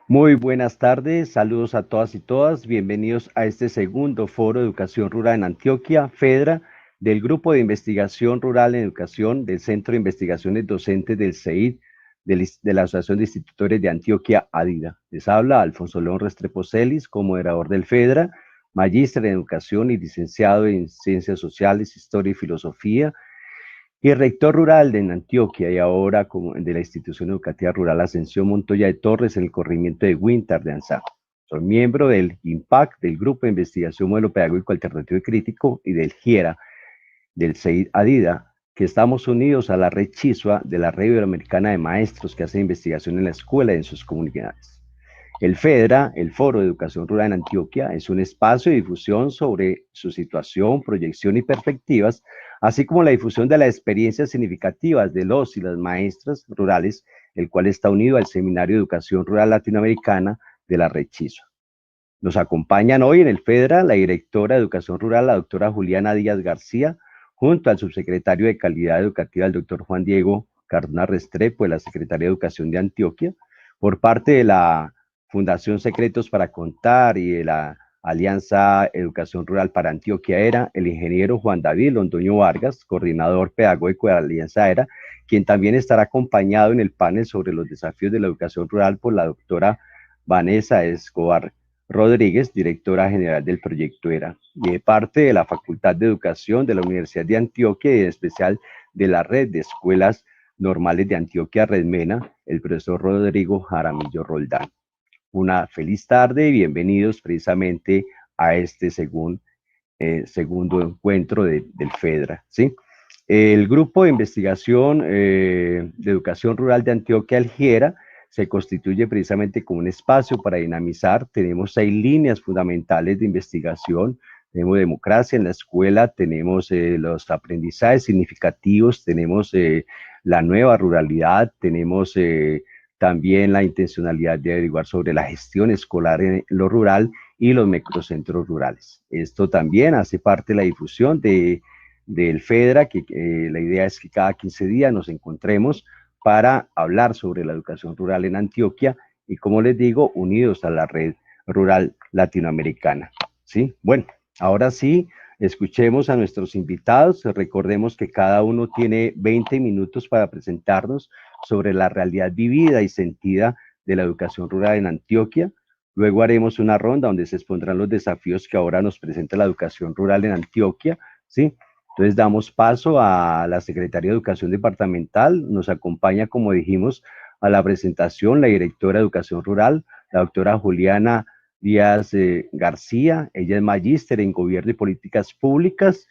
Muy buenas tardes, saludos a todas y todas, bienvenidos a este segundo Foro de Educación Rural en Antioquia, FEDRA, del Grupo de Investigación Rural en Educación del Centro de Investigaciones Docentes del CEID, de la Asociación de Institutores de Antioquia, ADIDA. Les habla Alfonso León Restrepo Celis, como moderador del FEDRA, magíster en Educación y licenciado en Ciencias Sociales, Historia y Filosofía, y rector rural de Antioquia y ahora como de la institución educativa rural Ascensión Montoya de Torres en el corregimiento de Huíntar de Anzá. Soy miembro del IMPAC, del Grupo de Investigación Modelo Pedagógico Alternativo y Crítico, y del GIERA, del CEID ADIDA, que estamos unidos a la red CHISUA de la Red Iberoamericana de Maestros que hacen investigación en la escuela y en sus comunidades. El FEDRA, el Foro de Educación Rural en Antioquia, es un espacio de difusión sobre su situación, proyección y perspectivas, así como la difusión de las experiencias significativas de los y las maestras rurales, el cual está unido al Seminario de Educación Rural Latinoamericana de la Red CHISO. Nos acompañan hoy en el FEDRA la directora de Educación Rural, la doctora Juliana Díaz García, junto al subsecretario de Calidad Educativa, el doctor Juan Diego Cardona Restrepo, de la Secretaría de Educación de Antioquia, por parte de la Fundación Secretos para Contar y de la Alianza Educación Rural para Antioquia ERA, el ingeniero Juan David Londoño Vargas, coordinador pedagógico de la Alianza ERA, quien también estará acompañado en el panel sobre los desafíos de la educación rural por la doctora Vanessa Escobar Rodríguez, directora general del proyecto ERA, y de parte de la Facultad de Educación de la Universidad de Antioquia y en especial de la Red de Escuelas Normales de Antioquia, Redmena, el profesor Rodrigo Jaramillo Roldán. Una feliz tarde y bienvenidos precisamente a este segundo encuentro del FEDRA, ¿sí? El Grupo de Investigación de Educación Rural de Antioquia, el GIERA, se constituye precisamente como un espacio para dinamizar. Tenemos 6 líneas fundamentales de investigación. Tenemos democracia en la escuela, tenemos los aprendizajes significativos, tenemos la nueva ruralidad, tenemos también la intencionalidad de averiguar sobre la gestión escolar en lo rural y los microcentros rurales. Esto también hace parte de la difusión del FEDRA, que la idea es que cada 15 días nos encontremos para hablar sobre la educación rural en Antioquia y, como les digo, unidos a la red rural latinoamericana. ¿Sí? Bueno, ahora sí, escuchemos a nuestros invitados. Recordemos que cada uno tiene 20 minutos para presentarnos sobre la realidad vivida y sentida de la educación rural en Antioquia. Luego haremos una ronda donde se expondrán los desafíos que ahora nos presenta la educación rural en Antioquia, ¿sí? Entonces damos paso a la Secretaría de Educación Departamental. Nos acompaña, como dijimos, a la presentación la directora de Educación Rural, la doctora Juliana Díaz García. Ella es magíster en Gobierno y Políticas Públicas.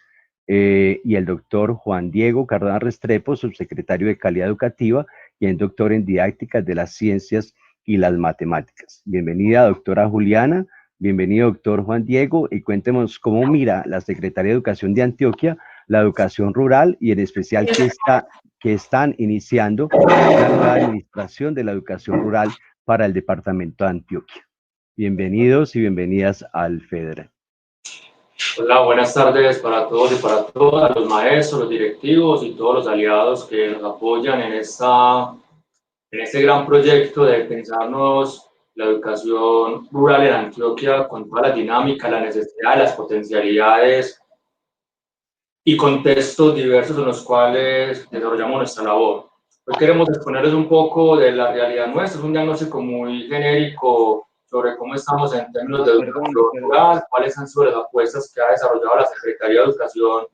Y el doctor Juan Diego Cardona Restrepo, subsecretario de Calidad Educativa y es doctor en Didácticas de las Ciencias y las Matemáticas. Bienvenida, doctora Juliana. Bienvenido, doctor Juan Diego, y cuéntenos cómo mira la Secretaría de Educación de Antioquia la educación rural y en especial que están iniciando una nueva administración de la educación rural para el departamento de Antioquia. Bienvenidos y bienvenidas al FEDRA. Hola, buenas tardes para todos y para todas, los maestros, los directivos y todos los aliados que nos apoyan en este gran proyecto de pensarnos la educación rural en Antioquia con toda la dinámica, la necesidad, las potencialidades y contextos diversos en los cuales desarrollamos nuestra labor. Hoy queremos exponerles un poco de la realidad nuestra, es un diagnóstico muy genérico sobre cómo estamos en términos de educación rural, cuáles han sido las apuestas que ha desarrollado la Secretaría de Educación,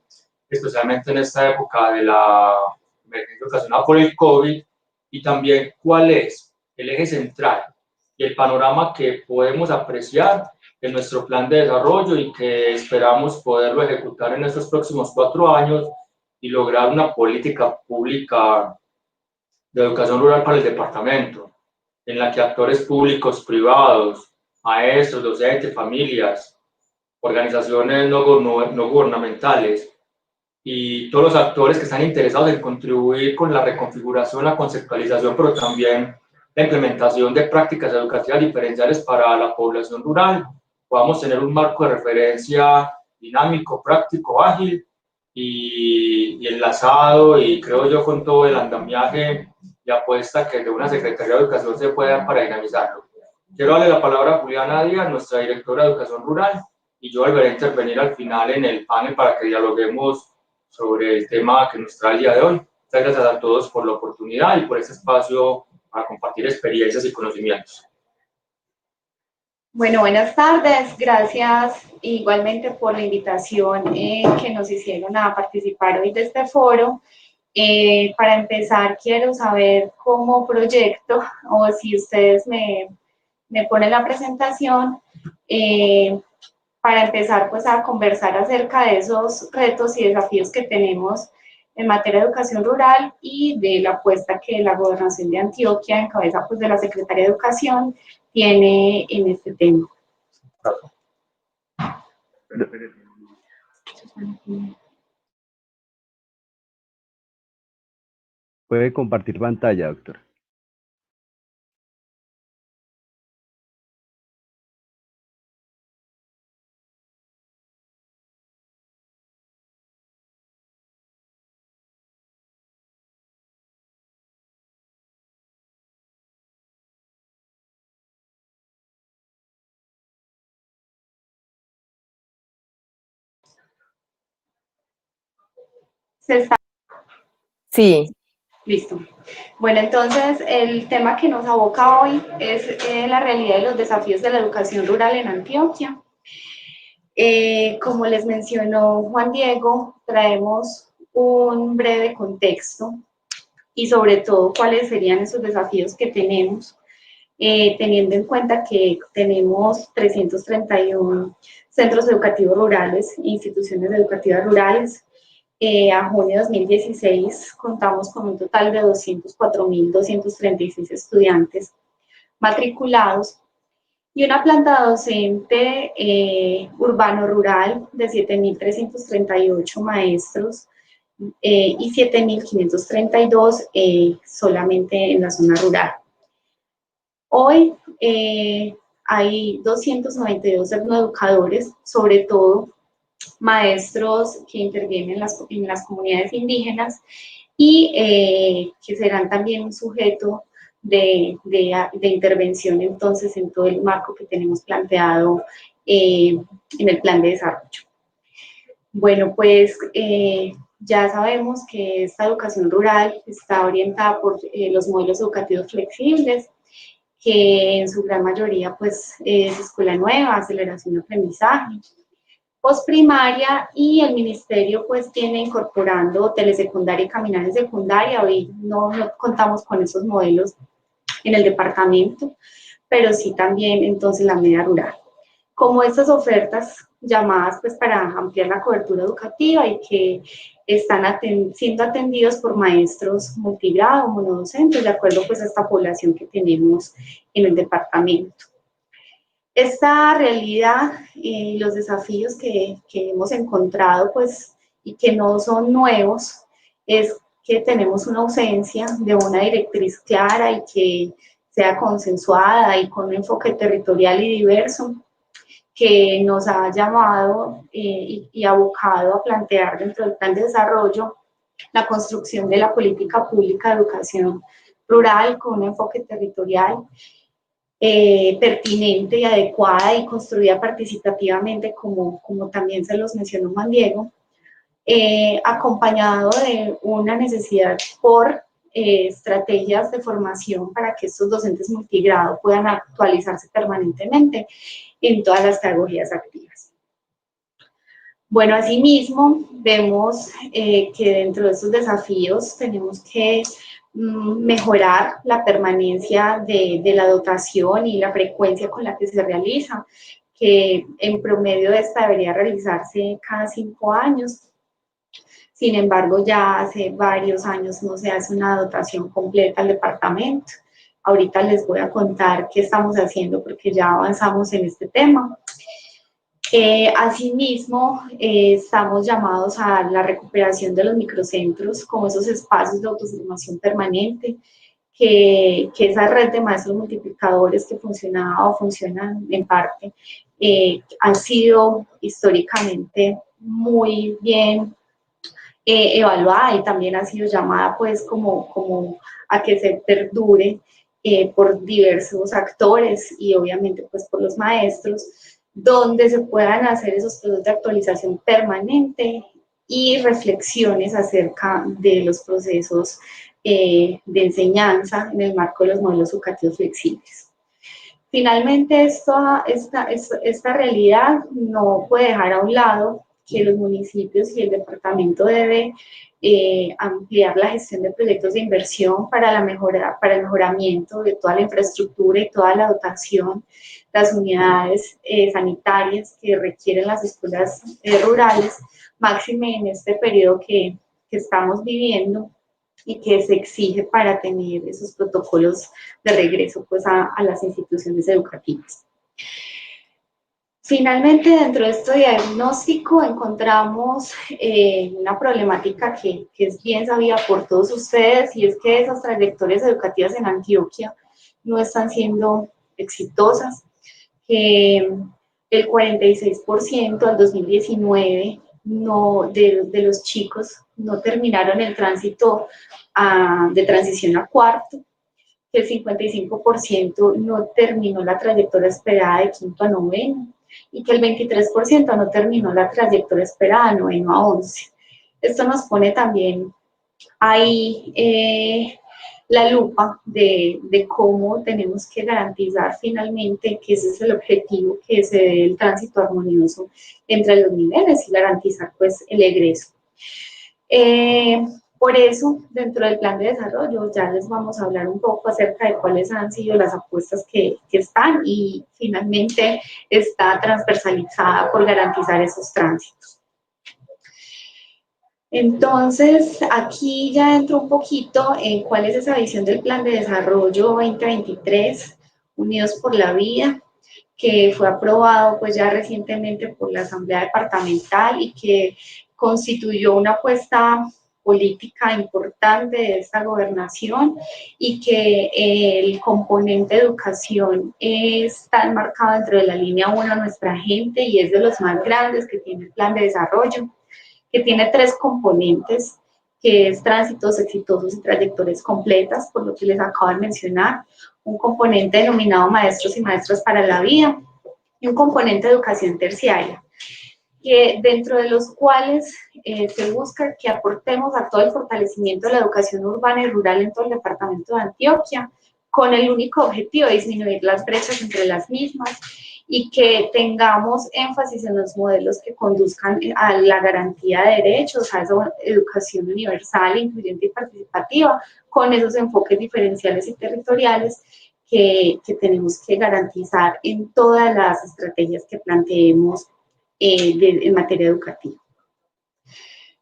especialmente en esta época de la emergencia ocasionada por el COVID, y también cuál es el eje central y el panorama que podemos apreciar en nuestro plan de desarrollo y que esperamos poderlo ejecutar en estos próximos 4 años y lograr una política pública de educación rural para el departamento, en la que actores públicos, privados, maestros, docentes, familias, organizaciones no gubernamentales y todos los actores que están interesados en contribuir con la reconfiguración, la conceptualización, pero también la implementación de prácticas educativas diferenciales para la población rural, podamos tener un marco de referencia dinámico, práctico, ágil y enlazado, y creo yo con todo el andamiaje y apuesta que de una Secretaría de Educación se puede dar para dinamizarlo. Quiero darle la palabra a Juliana Díaz, nuestra directora de Educación Rural, y yo volveré a intervenir al final en el panel para que dialoguemos sobre el tema que nos trae el día de hoy. Muchas gracias a todos por la oportunidad y por este espacio para compartir experiencias y conocimientos. Bueno, buenas tardes. Gracias igualmente por la invitación que nos hicieron a participar hoy de este foro. Para empezar, quiero saber cómo proyecto, o si ustedes me ponen la presentación, para empezar pues a conversar acerca de esos retos y desafíos que tenemos en materia de educación rural y de la apuesta que la Gobernación de Antioquia, en cabeza pues de la Secretaría de Educación, tiene en este tema. Puede compartir pantalla, doctor. Sí. Listo. Bueno, entonces el tema que nos aboca hoy es la realidad y los desafíos de la educación rural en Antioquia. Como les mencionó Juan Diego, traemos un breve contexto y sobre todo cuáles serían esos desafíos que tenemos, teniendo en cuenta que tenemos 331 centros educativos rurales e instituciones educativas rurales. A junio de 2016 contamos con un total de 204.236 estudiantes matriculados y una planta docente urbano-rural de 7.338 maestros y 7.532 solamente en la zona rural. Hoy hay 292 educadores, sobre todo maestros que intervienen en las comunidades indígenas y que serán también un sujeto de intervención entonces en todo el marco que tenemos planteado en el plan de desarrollo. Bueno, pues ya sabemos que esta educación rural está orientada por los modelos educativos flexibles, que en su gran mayoría pues es escuela nueva, aceleración de aprendizaje, postprimaria, y el ministerio pues tiene incorporando telesecundaria y caminales secundaria. Hoy no contamos con esos modelos en el departamento, pero sí también entonces la media rural. Como estas ofertas llamadas pues para ampliar la cobertura educativa y que están siendo atendidos por maestros multigrado, monodocentes, de acuerdo pues a esta población que tenemos en el departamento. Esta realidad y los desafíos que hemos encontrado pues y que no son nuevos es que tenemos una ausencia de una directriz clara y que sea consensuada y con un enfoque territorial y diverso, que nos ha llamado y abocado a plantear dentro del plan de desarrollo la construcción de la política pública de educación rural con un enfoque territorial pertinente y adecuada y construida participativamente, como también se los mencionó Juan Diego, acompañado de una necesidad por estrategias de formación para que estos docentes multigrado puedan actualizarse permanentemente en todas las pedagogías activas. Bueno, asimismo, vemos que dentro de estos desafíos tenemos que mejorar la permanencia de la dotación y la frecuencia con la que se realiza, que en promedio esta debería realizarse cada 5 años. Sin embargo, ya hace varios años no se hace una dotación completa al departamento. Ahorita les voy a contar qué estamos haciendo porque ya avanzamos en este tema. Asimismo, estamos llamados a la recuperación de los microcentros como esos espacios de autoformación permanente, que esa red de maestros multiplicadores que funcionaba o funcionan en parte, han sido históricamente muy bien evaluada y también ha sido llamada pues como a que se perdure por diversos actores y obviamente pues por los maestros, donde se puedan hacer esos procesos de actualización permanente y reflexiones acerca de los procesos de enseñanza en el marco de los modelos educativos flexibles. Finalmente, esta realidad no puede dejar a un lado que los municipios y el departamento debe ampliar la gestión de proyectos de inversión para el mejoramiento de toda la infraestructura y toda la dotación, las unidades sanitarias que requieren las escuelas rurales, máxime en este periodo que estamos viviendo y que se exige para tener esos protocolos de regreso pues, a las instituciones educativas. Finalmente, dentro de este diagnóstico encontramos una problemática que es bien sabida por todos ustedes, y es que esas trayectorias educativas en Antioquia no están siendo exitosas, que el 46% al 2019 de los chicos no terminaron el tránsito de transición a cuarto, que el 55% no terminó la trayectoria esperada de quinto a noveno, y que el 23% no terminó la trayectoria esperada de noveno a 11. Esto nos pone también ahí la lupa de cómo tenemos que garantizar finalmente que ese es el objetivo, que se dé el tránsito armonioso entre los niveles y garantizar pues el egreso. Por eso, dentro del plan de desarrollo, ya les vamos a hablar un poco acerca de cuáles han sido las apuestas que están, y finalmente está transversalizada por garantizar esos tránsitos. Entonces, aquí ya entro un poquito en cuál es esa visión del plan de desarrollo 2023, Unidos por la Vida, que fue aprobado pues ya recientemente por la Asamblea Departamental y que constituyó una apuesta política importante de esta gobernación, y que el componente educación está enmarcado dentro de la línea 1 Nuestra Gente, y es de los más grandes que tiene el plan de desarrollo, que tiene 3 componentes, que es tránsitos exitosos y trayectorias completas, por lo que les acabo de mencionar, un componente denominado Maestros y Maestras para la Vida, y un componente de educación terciaria, que dentro de los cuales se busca que aportemos a todo el fortalecimiento de la educación urbana y rural en todo el departamento de Antioquia, con el único objetivo de disminuir las brechas entre las mismas, y que tengamos énfasis en los modelos que conduzcan a la garantía de derechos, a esa educación universal, incluyente y participativa, con esos enfoques diferenciales y territoriales que tenemos que garantizar en todas las estrategias que planteemos en materia educativa.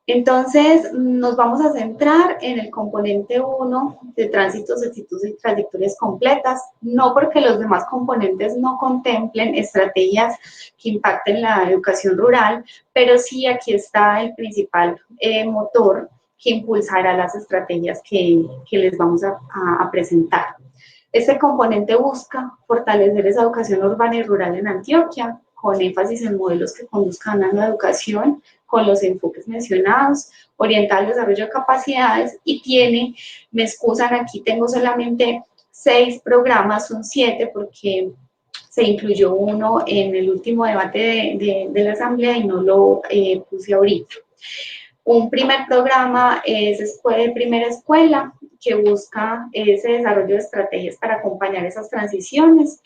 Entonces, nos vamos a centrar en el componente 1 de tránsitos exitosos y trayectorias completas, no porque los demás componentes no contemplen estrategias que impacten la educación rural, pero sí aquí está el principal motor que impulsará las estrategias que les vamos a presentar. Este componente busca fortalecer esa educación urbana y rural en Antioquia, con énfasis en modelos que conduzcan a una educación con los enfoques mencionados, orientada al desarrollo de capacidades, y tiene, me excusan, aquí tengo solamente 6 programas, son 7 porque se incluyó uno en el último debate de la Asamblea y no lo puse ahorita. Un primer programa es Primera Escuela, que busca ese desarrollo de estrategias para acompañar esas transiciones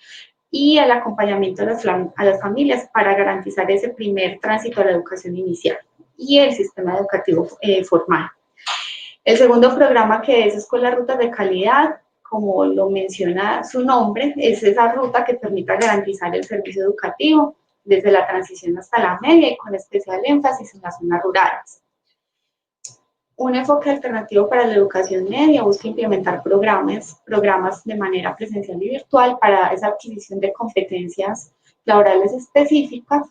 y el acompañamiento a las familias para garantizar ese primer tránsito a la educación inicial y el sistema educativo formal. El segundo programa, que es Escuela Rutas de Calidad, como lo menciona su nombre, es esa ruta que permita garantizar el servicio educativo desde la transición hasta la media, y con especial énfasis en las zonas rurales. Un enfoque alternativo para la educación media busca implementar programas de manera presencial y virtual para esa adquisición de competencias laborales específicas.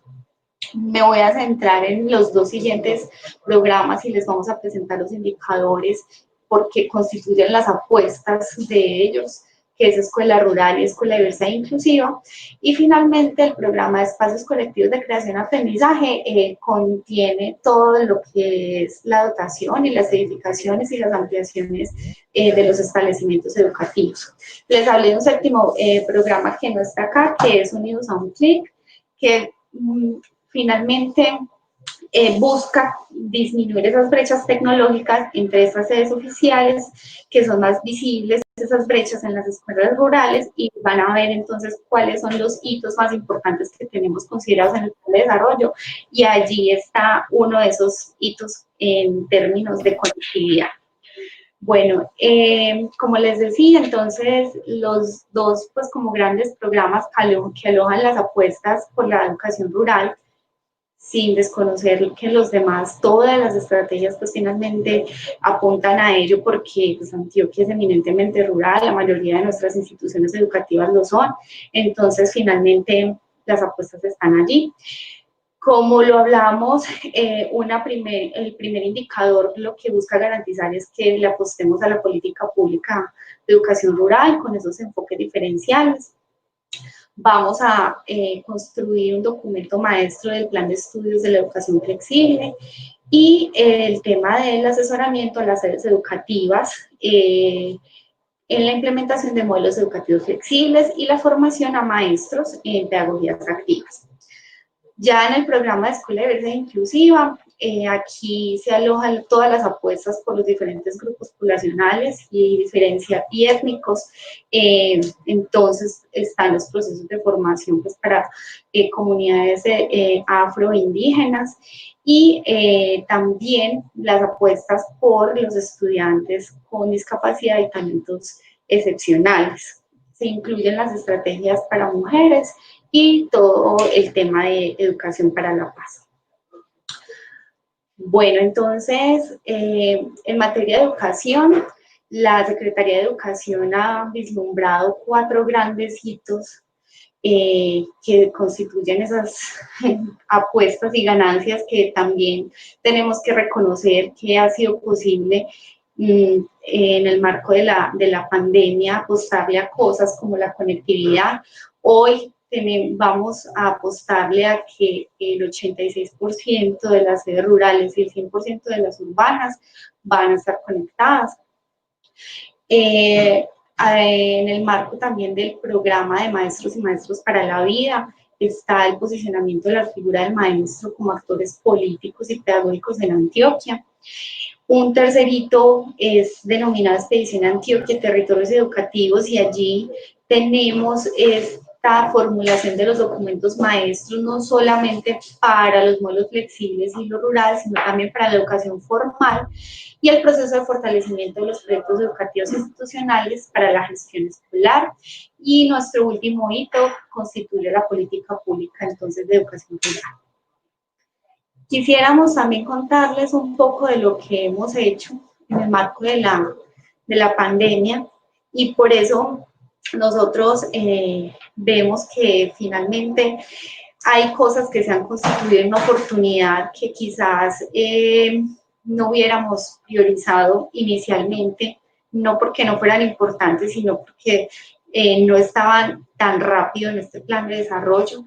Me voy a centrar en los 2 siguientes programas y les vamos a presentar los indicadores porque constituyen las apuestas de ellos, que que es Escuela Rural y Escuela Diversa e Inclusiva. Y finalmente el programa de Espacios Colectivos de Creación y Aprendizaje contiene todo lo que es la dotación y las edificaciones y las ampliaciones de los establecimientos educativos. Les hablé de un séptimo programa que no está acá, que es Unidos a un Clic, que finalmente busca disminuir esas brechas tecnológicas entre estas sedes oficiales, que son más visibles esas brechas en las escuelas rurales, y van a ver entonces cuáles son los hitos más importantes que tenemos considerados en el plan de desarrollo, y allí está uno de esos hitos en términos de conectividad. Bueno, como les decía, entonces los dos pues como grandes programas que alojan las apuestas por la educación rural, sin desconocer que los demás, todas las estrategias pues finalmente apuntan a ello, porque pues, Antioquia es eminentemente rural, la mayoría de nuestras instituciones educativas lo son, entonces finalmente las apuestas están allí. Como lo hablamos, el primer indicador lo que busca garantizar es que le apostemos a la política pública de educación rural con esos enfoques diferenciales. Vamos a construir un documento maestro del plan de estudios de la educación flexible, y el tema del asesoramiento a las sedes educativas en la implementación de modelos educativos flexibles y la formación a maestros en pedagogías activas. Ya en el programa de Escuela Diversa e Inclusiva, aquí se alojan todas las apuestas por los diferentes grupos poblacionales y étnicos. Entonces están los procesos de formación pues, para comunidades afroindígenas, y también las apuestas por los estudiantes con discapacidad y talentos excepcionales. Se incluyen las estrategias para mujeres y todo el tema de educación para la paz. Bueno, entonces, en materia de educación, la Secretaría de Educación ha vislumbrado 4 grandes hitos que constituyen esas apuestas y ganancias que también tenemos que reconocer que ha sido posible en el marco de la pandemia, apostarle a cosas como la conectividad. Hoy vamos a apostarle a que el 86% de las sedes rurales y el 100% de las urbanas van a estar conectadas. En el marco también del programa de Maestros y Maestros para la Vida está el posicionamiento de la figura del maestro como actores políticos y pedagógicos en Antioquia. Un tercer hito es denominado Expedición Antioquia, Territorios Educativos, y allí tenemos esta formulación de los documentos maestros, no solamente para los modelos flexibles y lo rural, sino también para la educación formal, y el proceso de fortalecimiento de los proyectos educativos institucionales para la gestión escolar. Y nuestro último hito constituye la política pública entonces de educación rural. Quisiéramos también contarles un poco de lo que hemos hecho en el marco de la pandemia, y por eso nosotros vemos que finalmente hay cosas que se han constituido en una oportunidad que quizás no hubiéramos priorizado inicialmente, no porque no fueran importantes, sino porque no estaban tan rápido en este plan de desarrollo.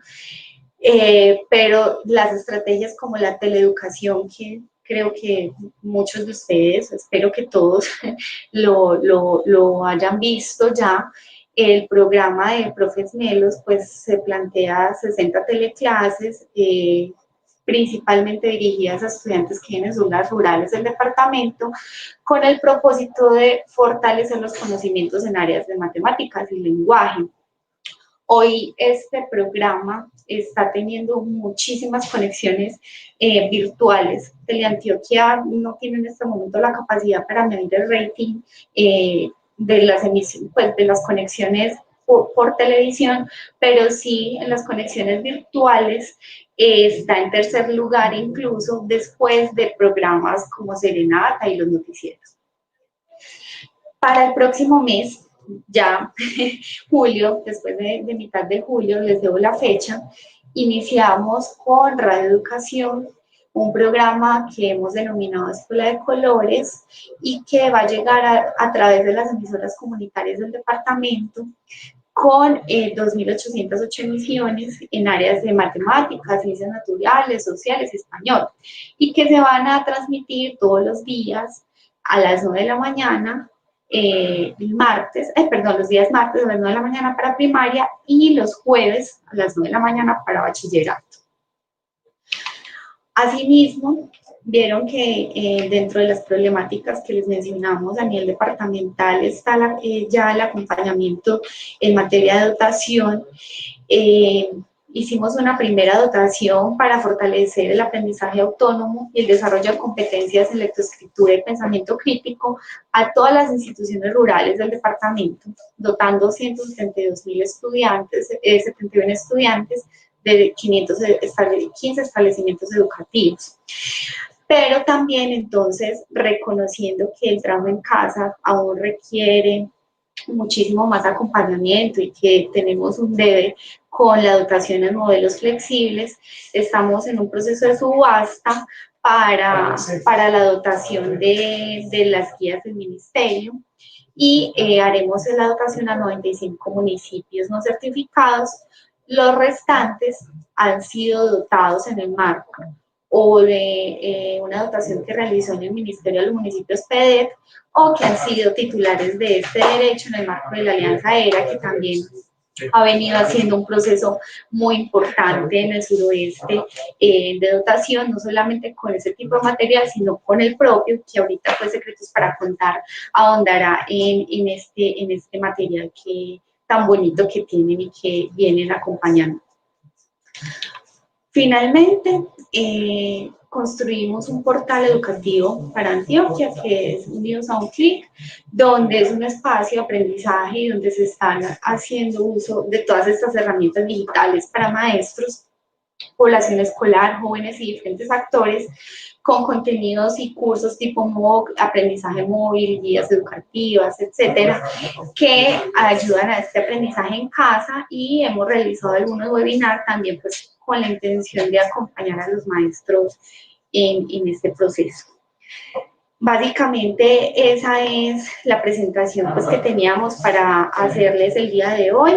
Pero las estrategias como la teleeducación, que creo que muchos de ustedes, espero que todos lo hayan visto ya, el programa de Profes Melos pues se plantea 60 teleclases, principalmente dirigidas a estudiantes que viven en zonas rurales del departamento, con el propósito de fortalecer los conocimientos en áreas de matemáticas y lenguaje. Hoy este programa está teniendo muchísimas conexiones virtuales. Teleantioquia no tiene en este momento la capacidad para medir el rating de las emisiones, pues, de las conexiones por televisión, pero sí en las conexiones virtuales está en tercer lugar, incluso después de programas como Serenata y los noticieros. Para el próximo mes, ya julio, después de mitad de julio, les debo la fecha, iniciamos con radioeducación un programa que hemos denominado Escuela de Colores y que va a llegar a través de las emisoras comunitarias del departamento con 2.808 emisiones en áreas de matemáticas, ciencias naturales, sociales y español, y que se van a transmitir todos los días a las 9 de la mañana, los días martes a las 9 de la mañana para primaria y los jueves a las 9 de la mañana para bachillerato. Asimismo, vieron que dentro de las problemáticas que les mencionamos a nivel departamental está ya el acompañamiento en materia de dotación. Hicimos una primera dotación para fortalecer el aprendizaje autónomo y el desarrollo de competencias en lectoescritura y pensamiento crítico a todas las instituciones rurales del departamento, dotando 172.000 estudiantes, 71 estudiantes de 15 establecimientos educativos. Pero también entonces reconociendo que el trabajo en casa aún requiere muchísimo más acompañamiento y que tenemos un deber con la dotación en modelos flexibles, estamos en un proceso de subasta para la dotación de las guías del ministerio y haremos la dotación a 95 municipios no certificados. Los restantes han sido dotados en el marco o de una dotación que realizó en el Ministerio de los Municipios PEDET o que han sido titulares de este derecho en el marco de la Alianza ERA, que también ha venido haciendo un proceso muy importante en el suroeste de dotación, no solamente con ese tipo de material, sino con el propio, que ahorita pues Secretos para Contar ahondará en este material tan bonito que tienen y que vienen acompañando. Finalmente, construimos un portal educativo para Antioquia, que es Unidos a un Clic, donde es un espacio de aprendizaje y donde se están haciendo uso de todas estas herramientas digitales para maestros, población escolar, jóvenes y diferentes actores, con contenidos y cursos tipo MOOC, aprendizaje móvil, guías educativas, etcétera, que ayudan a este aprendizaje en casa, y hemos realizado algunos webinars también pues con la intención de acompañar a los maestros en este proceso. Básicamente esa es la presentación pues, que teníamos para hacerles el día de hoy,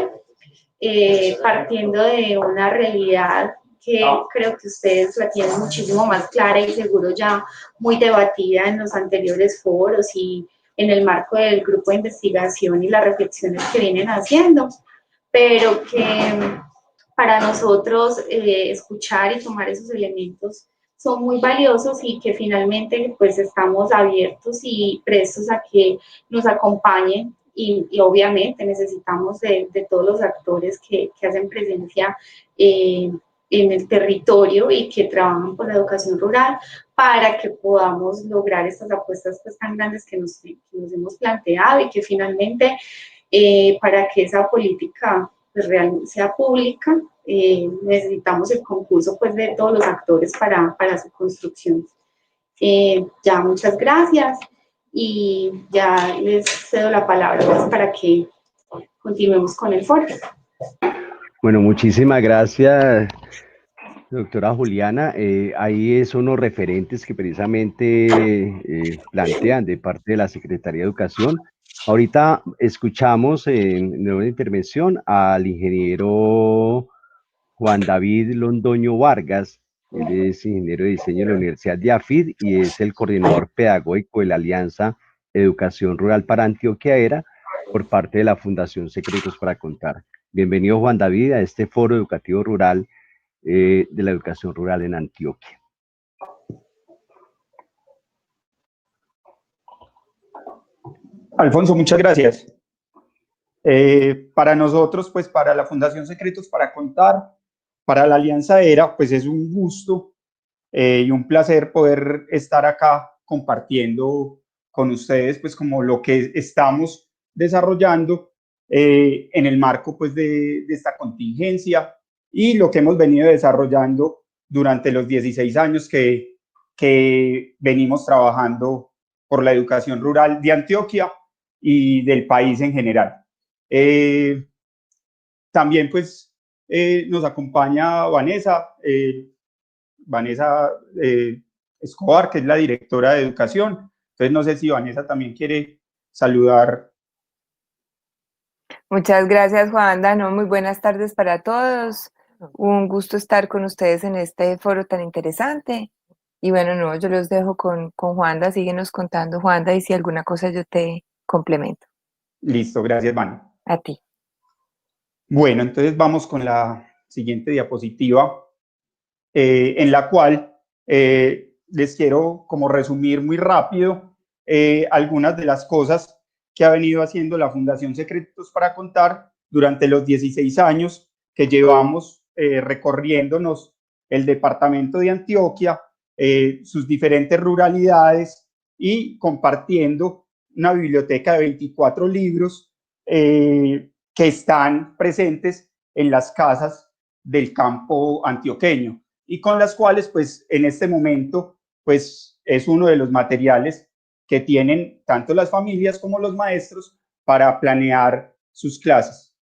partiendo de una realidad que creo que ustedes la tienen muchísimo más clara y seguro ya muy debatida en los anteriores foros y en el marco del grupo de investigación y las reflexiones que vienen haciendo, pero que para nosotros escuchar y tomar esos elementos son muy valiosos y que finalmente pues estamos abiertos y prestos a que nos acompañen y obviamente necesitamos de todos los actores que hacen presencia en el territorio y que trabajan por la educación rural para que podamos lograr estas apuestas pues, tan grandes que nos hemos planteado y que finalmente para que esa política pues, realmente sea pública, necesitamos el concurso pues, de todos los actores para su construcción. Ya, muchas gracias y ya les cedo la palabra pues, para que continuemos con el foro. Bueno, muchísimas gracias, doctora Juliana. Ahí son unos referentes que precisamente plantean de parte de la Secretaría de Educación. Ahorita escuchamos en nueva intervención al ingeniero Juan David Londoño Vargas. Él es ingeniero de diseño de la Universidad de AFID y es el coordinador pedagógico de la Alianza Educación Rural para Antioquia ERA por parte de la Fundación Secretos para Contar. Bienvenido, Juan David, a este foro educativo rural de la educación rural en Antioquia. Alfonso, muchas gracias. Para nosotros, pues para la Fundación Secretos para Contar, para la Alianza ERA, pues es un gusto y un placer poder estar acá compartiendo con ustedes, pues como lo que estamos desarrollando en el marco pues de esta contingencia y lo que hemos venido desarrollando durante los 16 años que venimos trabajando por la educación rural de Antioquia y del país en general. También pues nos acompaña Vanessa, Vanessa Escobar, que es la directora de educación. Entonces, no sé si Vanessa también quiere saludar. Muchas gracias, Juanda. No, muy buenas tardes para todos. Un gusto estar con ustedes en este foro tan interesante. Y bueno, no, yo los dejo con Juanda. Síguenos contando, Juanda, y si alguna cosa yo te complemento. Listo, gracias, Vane. A ti. Bueno, entonces vamos con la siguiente diapositiva, en la cual les quiero como resumir muy rápido algunas de las cosas que ha venido haciendo la Fundación Secretos para Contar durante los 16 años que llevamos recorriéndonos el departamento de Antioquia, sus diferentes ruralidades y compartiendo una biblioteca de 24 libros que están presentes en las casas del campo antioqueño y con las cuales, pues, en este momento, pues, es uno de los materiales que tienen tanto las familias como los maestros para planear sus clases.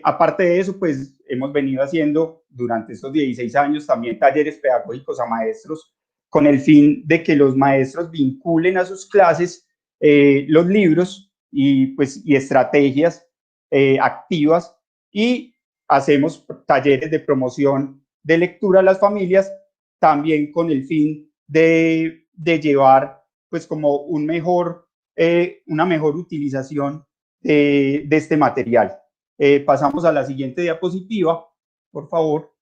Aparte de eso, pues, hemos venido haciendo durante estos 16 años también talleres pedagógicos a maestros con el fin de que los maestros vinculen a sus clases los libros y estrategias activas, y hacemos talleres de promoción de lectura a las familias, también con el fin de llevar pues como una mejor utilización de este material. Pasamos a la siguiente diapositiva, por favor.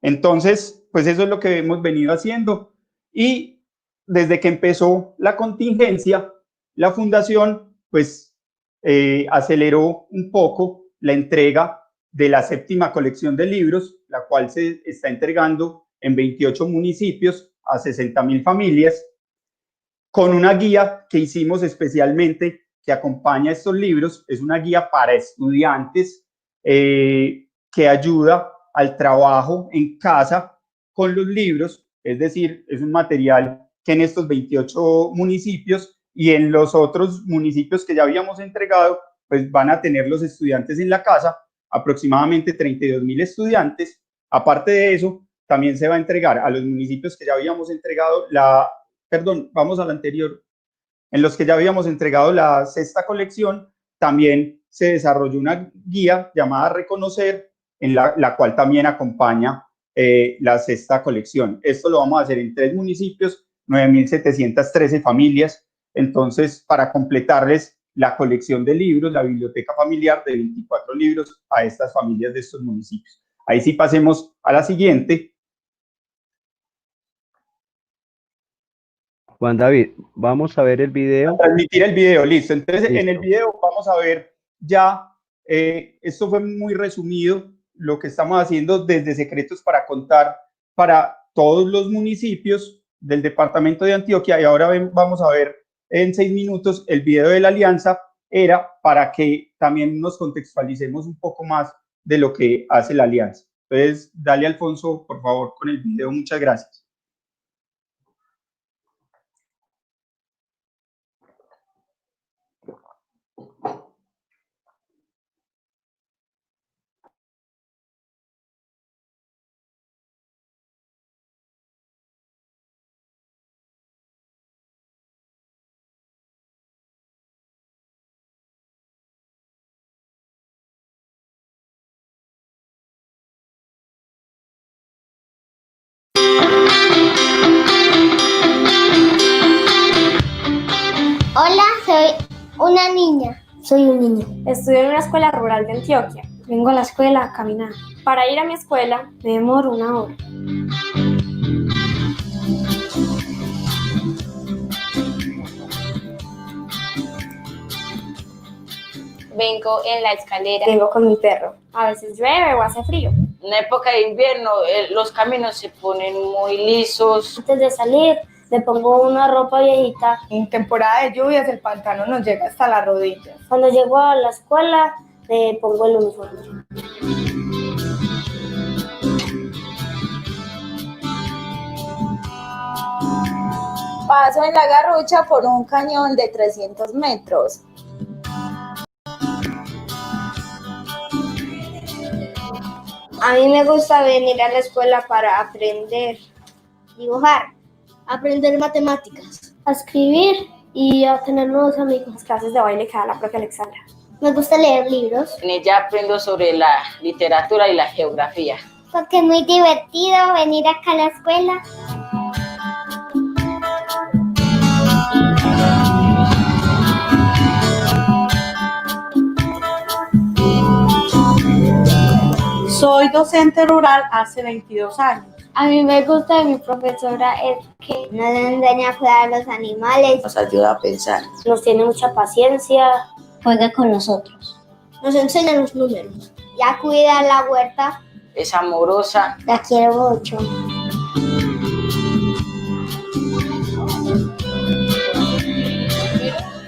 Entonces, pues eso es lo que hemos venido haciendo, y desde que empezó la contingencia, la fundación pues aceleró un poco la entrega de la 7ª colección de libros, la cual se está entregando en 28 municipios a 60.000 familias, con una guía que hicimos especialmente que acompaña estos libros. Es una guía para estudiantes que ayuda al trabajo en casa con los libros, es decir, es un material que en estos 28 municipios y en los otros municipios que ya habíamos entregado, pues van a tener los estudiantes en la casa, aproximadamente 32.000 estudiantes. Aparte de eso, también se va a entregar a los municipios que ya habíamos entregado vamos a la anterior, en los que ya habíamos entregado la 6ª colección, también se desarrolló una guía llamada Reconocer, en la cual también acompaña la 6ª colección. Esto lo vamos a hacer en 3 municipios, 9.713 familias. Entonces, para completarles la colección de libros, la biblioteca familiar de 24 libros a estas familias de estos municipios. Ahí sí pasemos a la siguiente. Juan David, vamos a ver el video. Transmitir el video, listo. Entonces, Listo. en el video vamos a ver ya, esto fue muy resumido, lo que estamos haciendo desde Secretos para Contar para todos los municipios del departamento de Antioquia, y ahora vamos a ver en 6 minutos el video de la alianza. Era para que también nos contextualicemos un poco más de lo que hace la alianza. Entonces, dale, Alfonso, por favor, con el video. Muchas gracias. Hola, soy una niña. Soy un niño. Estudio en una escuela rural de Antioquia. Vengo a la escuela a caminar. Para ir a mi escuela Me demoro 1 hora. Vengo en la escalera. vengo con mi perro. A veces llueve o hace frío. En la época de invierno los caminos se ponen muy lisos. Antes de salir, le pongo una ropa viejita. En temporada de lluvias el pantano nos llega hasta las rodillas. Cuando llego a la escuela, le pongo el uniforme. Paso en la garrucha por un cañón de 300 metros. A mí me gusta venir a la escuela para aprender, dibujar, aprender matemáticas, a escribir y a tener nuevos amigos. Las clases de baile que da la propia Alexandra. Me gusta leer libros. En ella aprendo sobre la literatura y la geografía. Porque es muy divertido venir acá a la escuela. Soy docente rural hace 22 años. A mí me gusta de mi profesora es que nos enseña a cuidar a los animales. Nos ayuda a pensar. Nos tiene mucha paciencia. Juega con nosotros. Nos enseña los números. Ya cuida la huerta. Es amorosa. La quiero mucho.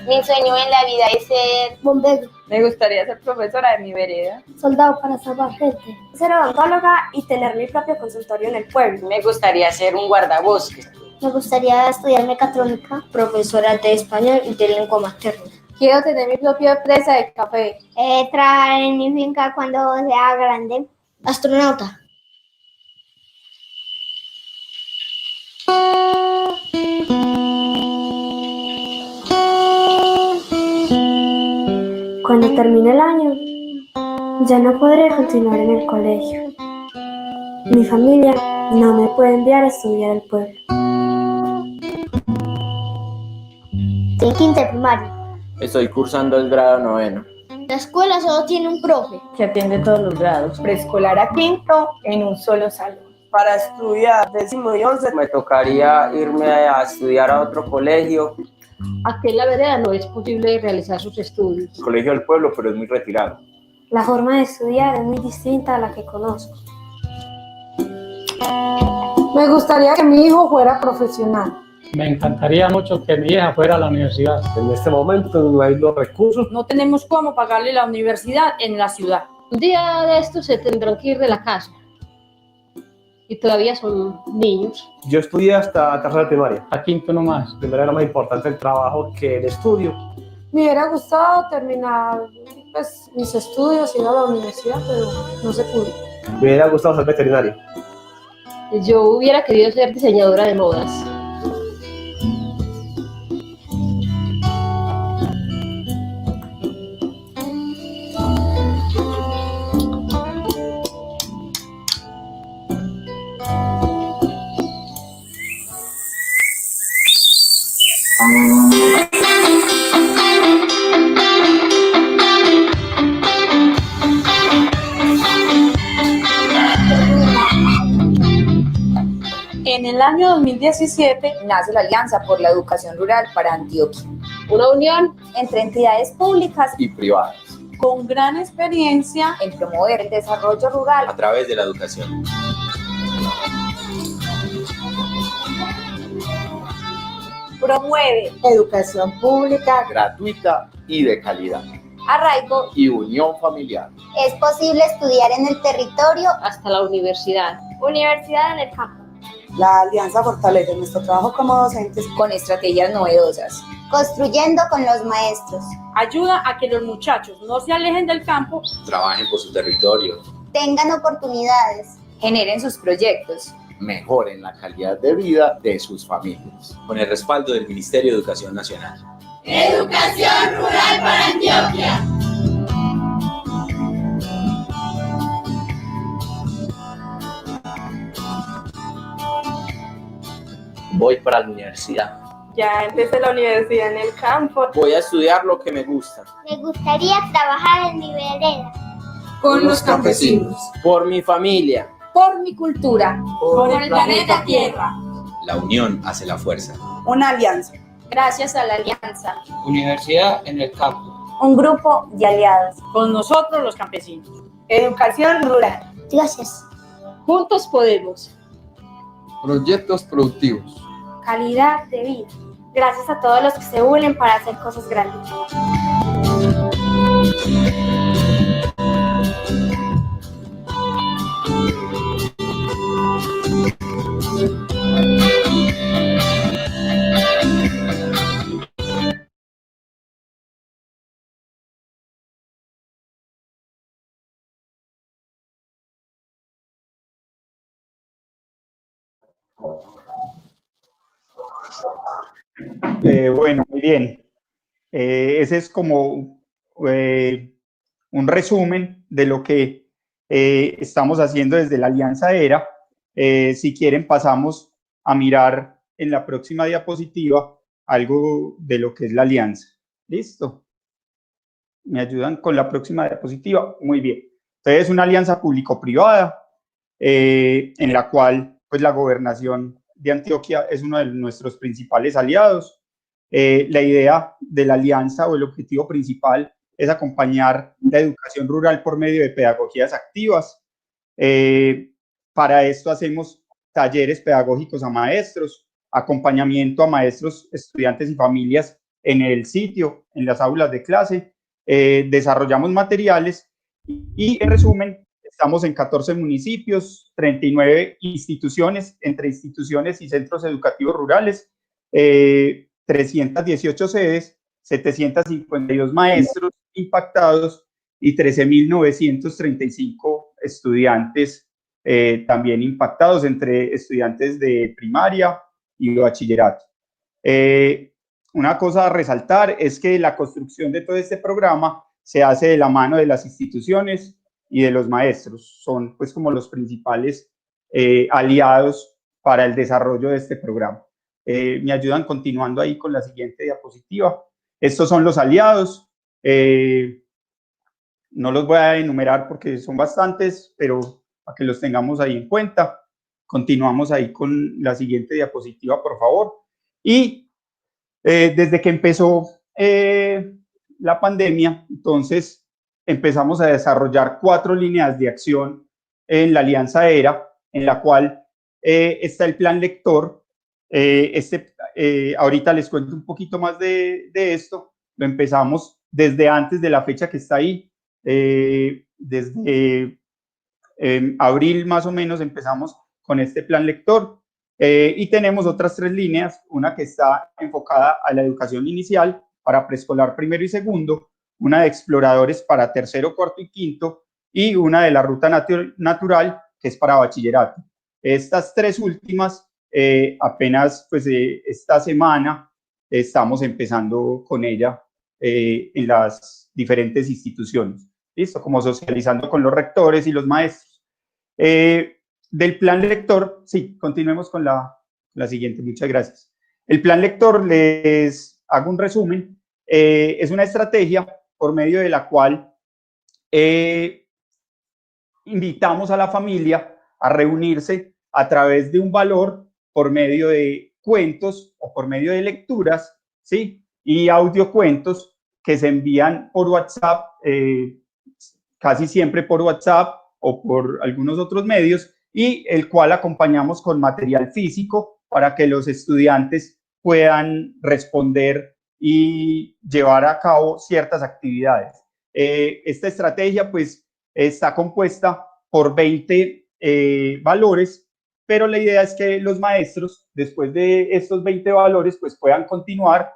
Mi sueño en la vida es ser Bombero. Me gustaría ser profesora de mi vereda. Soldado para salvar gente. Ser odontóloga y tener mi propio consultorio en el pueblo. Me gustaría ser un guardabosques. Me gustaría estudiar mecatrónica. Profesora de español y de lengua materna. Quiero tener mi propia empresa de café. Trabajar en mi finca cuando sea grande. Astronauta. Cuando termine el año, ya no podré continuar en el colegio. Mi familia no me puede enviar a estudiar al pueblo. En quinto de primaria. Estoy cursando el grado 9º. La escuela solo tiene un profe. Que atiende todos los grados. Preescolar a quinto en un solo salón. Para estudiar 10º y 11 Me tocaría irme a estudiar a otro colegio. Aquí en la vereda no es posible realizar sus estudios. Colegio del pueblo, pero es muy retirado. La forma de estudiar es muy distinta a la que conozco. Me gustaría que mi hijo fuera profesional. Me encantaría mucho que mi hija fuera a la universidad. En este momento no hay los recursos. No tenemos cómo pagarle la universidad en la ciudad. Un día de estos se tendrán que ir de la casa. Y todavía son niños. Yo estudié hasta tercera primaria. A quinto nomás. Primero era más importante el trabajo que el estudio. Me hubiera gustado terminar mis estudios, ir a la universidad, pero no se pudo. Me hubiera gustado ser veterinario. Yo hubiera querido ser diseñadora de modas. En el año 2017 Nace la Alianza por la Educación Rural para Antioquia. una unión Entre entidades públicas Y privadas. con gran experiencia En promover el desarrollo rural A través de la educación. promueve educación pública, Gratuita y de calidad. arraigo. Y unión familiar. Es posible estudiar en el territorio. hasta la universidad. Universidad en el campo. La alianza fortalece nuestro trabajo como docentes. con estrategias novedosas. Construyendo con los maestros. Ayuda a que los muchachos no se alejen del campo. Trabajen por su territorio. Tengan oportunidades. Generen sus proyectos. Mejoren la calidad de vida de sus familias. Con el respaldo del Ministerio de Educación Nacional. Educación rural para Antioquia. Voy para la universidad. Ya empecé la universidad en el campo. Voy a estudiar lo que me gusta. Me gustaría trabajar en mi vereda. Con los campesinos. Por mi familia. Por mi cultura. Por el planeta Tierra. La unión hace la fuerza. Una alianza. Gracias a la alianza. Universidad en el campo. Un grupo de aliados. Con nosotros los campesinos. Educación rural. Gracias. Juntos podemos. Proyectos productivos. Calidad de vida. Gracias a todos los que se unen para hacer cosas grandes. Bueno, muy bien. Ese es como un resumen de lo que estamos haciendo desde la Alianza ERA. Si quieren, pasamos a mirar en la próxima diapositiva algo de lo que es la Alianza. ¿Listo? ¿Me ayudan con la próxima diapositiva? Muy bien. Entonces, es una alianza público-privada en la cual pues, la Gobernación de Antioquia es uno de nuestros principales aliados. La idea de la alianza o el objetivo principal es acompañar la educación rural por medio de pedagogías activas. Para esto hacemos talleres pedagógicos a maestros, acompañamiento a maestros, estudiantes y familias en el sitio, en las aulas de clase, desarrollamos materiales y, en resumen, estamos en 14 municipios, 39 instituciones, entre instituciones y centros educativos rurales, 318 sedes, 752 maestros impactados y 13.935 estudiantes también impactados, entre estudiantes de primaria y bachillerato. Una cosa a resaltar es que la construcción de todo este programa se hace de la mano de las instituciones y de los maestros. Son pues como los principales aliados para el desarrollo de este programa. Me ayudan continuando ahí con la siguiente diapositiva. Estos son los aliados. No los voy a enumerar porque son bastantes, pero para que los tengamos ahí en cuenta. Continuamos ahí con la siguiente diapositiva, por favor. Y desde que empezó la pandemia, entonces empezamos a desarrollar 4 líneas de acción en la Alianza ERA, en la cual está el plan lector. Ahorita les cuento un poquito más de esto. Lo empezamos desde antes de la fecha que está ahí, desde abril más o menos empezamos con este plan lector. Y tenemos otras 3 líneas, una que está enfocada a la educación inicial para preescolar primero y segundo, una de exploradores para tercero, cuarto y quinto, y una de la ruta natural que es para bachillerato. Estas 3 últimas, apenas pues esta semana estamos empezando con ella en las diferentes instituciones, ¿listo? Como socializando con los rectores y los maestros. Del plan lector, sí, continuemos con la siguiente, muchas gracias. El plan lector, les hago un resumen, es una estrategia por medio de la cual invitamos a la familia a reunirse a través de un valor por medio de cuentos o por medio de lecturas, ¿sí? Y audiocuentos que se envían por WhatsApp, casi siempre por WhatsApp o por algunos otros medios, y el cual acompañamos con material físico para que los estudiantes puedan responder y llevar a cabo ciertas actividades. Esta estrategia pues está compuesta por 20 valores, pero la idea es que los maestros, después de estos 20 valores, pues puedan continuar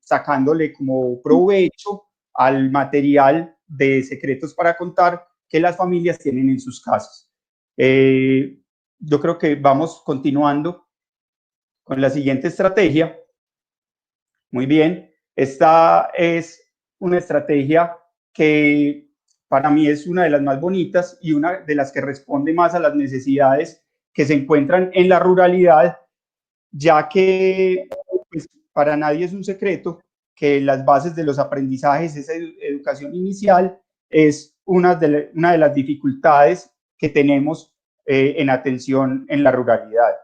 sacándole como provecho al material de secretos para contar que las familias tienen en sus casas. Yo creo que vamos continuando con la siguiente estrategia. Muy bien, esta es una estrategia que para mí es una de las más bonitas y una de las que responde más a las necesidades que se encuentran en la ruralidad, ya que pues, para nadie es un secreto que las bases de los aprendizajes, esa educación inicial, es una de las dificultades que tenemos en atención en la ruralidad.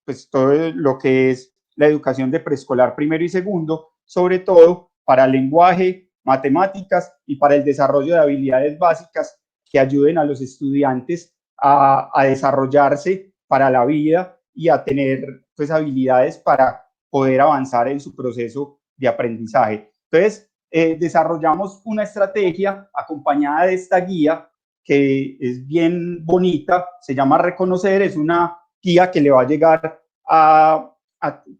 Pues todo lo que es la educación de preescolar primero y segundo, sobre todo para lenguaje, matemáticas y para el desarrollo de habilidades básicas que ayuden a los estudiantes a desarrollarse para la vida y a tener pues, habilidades para poder avanzar en su proceso de aprendizaje. Entonces, desarrollamos una estrategia acompañada de esta guía que es bien bonita, se llama Reconocer, es una guía que le va a llegar a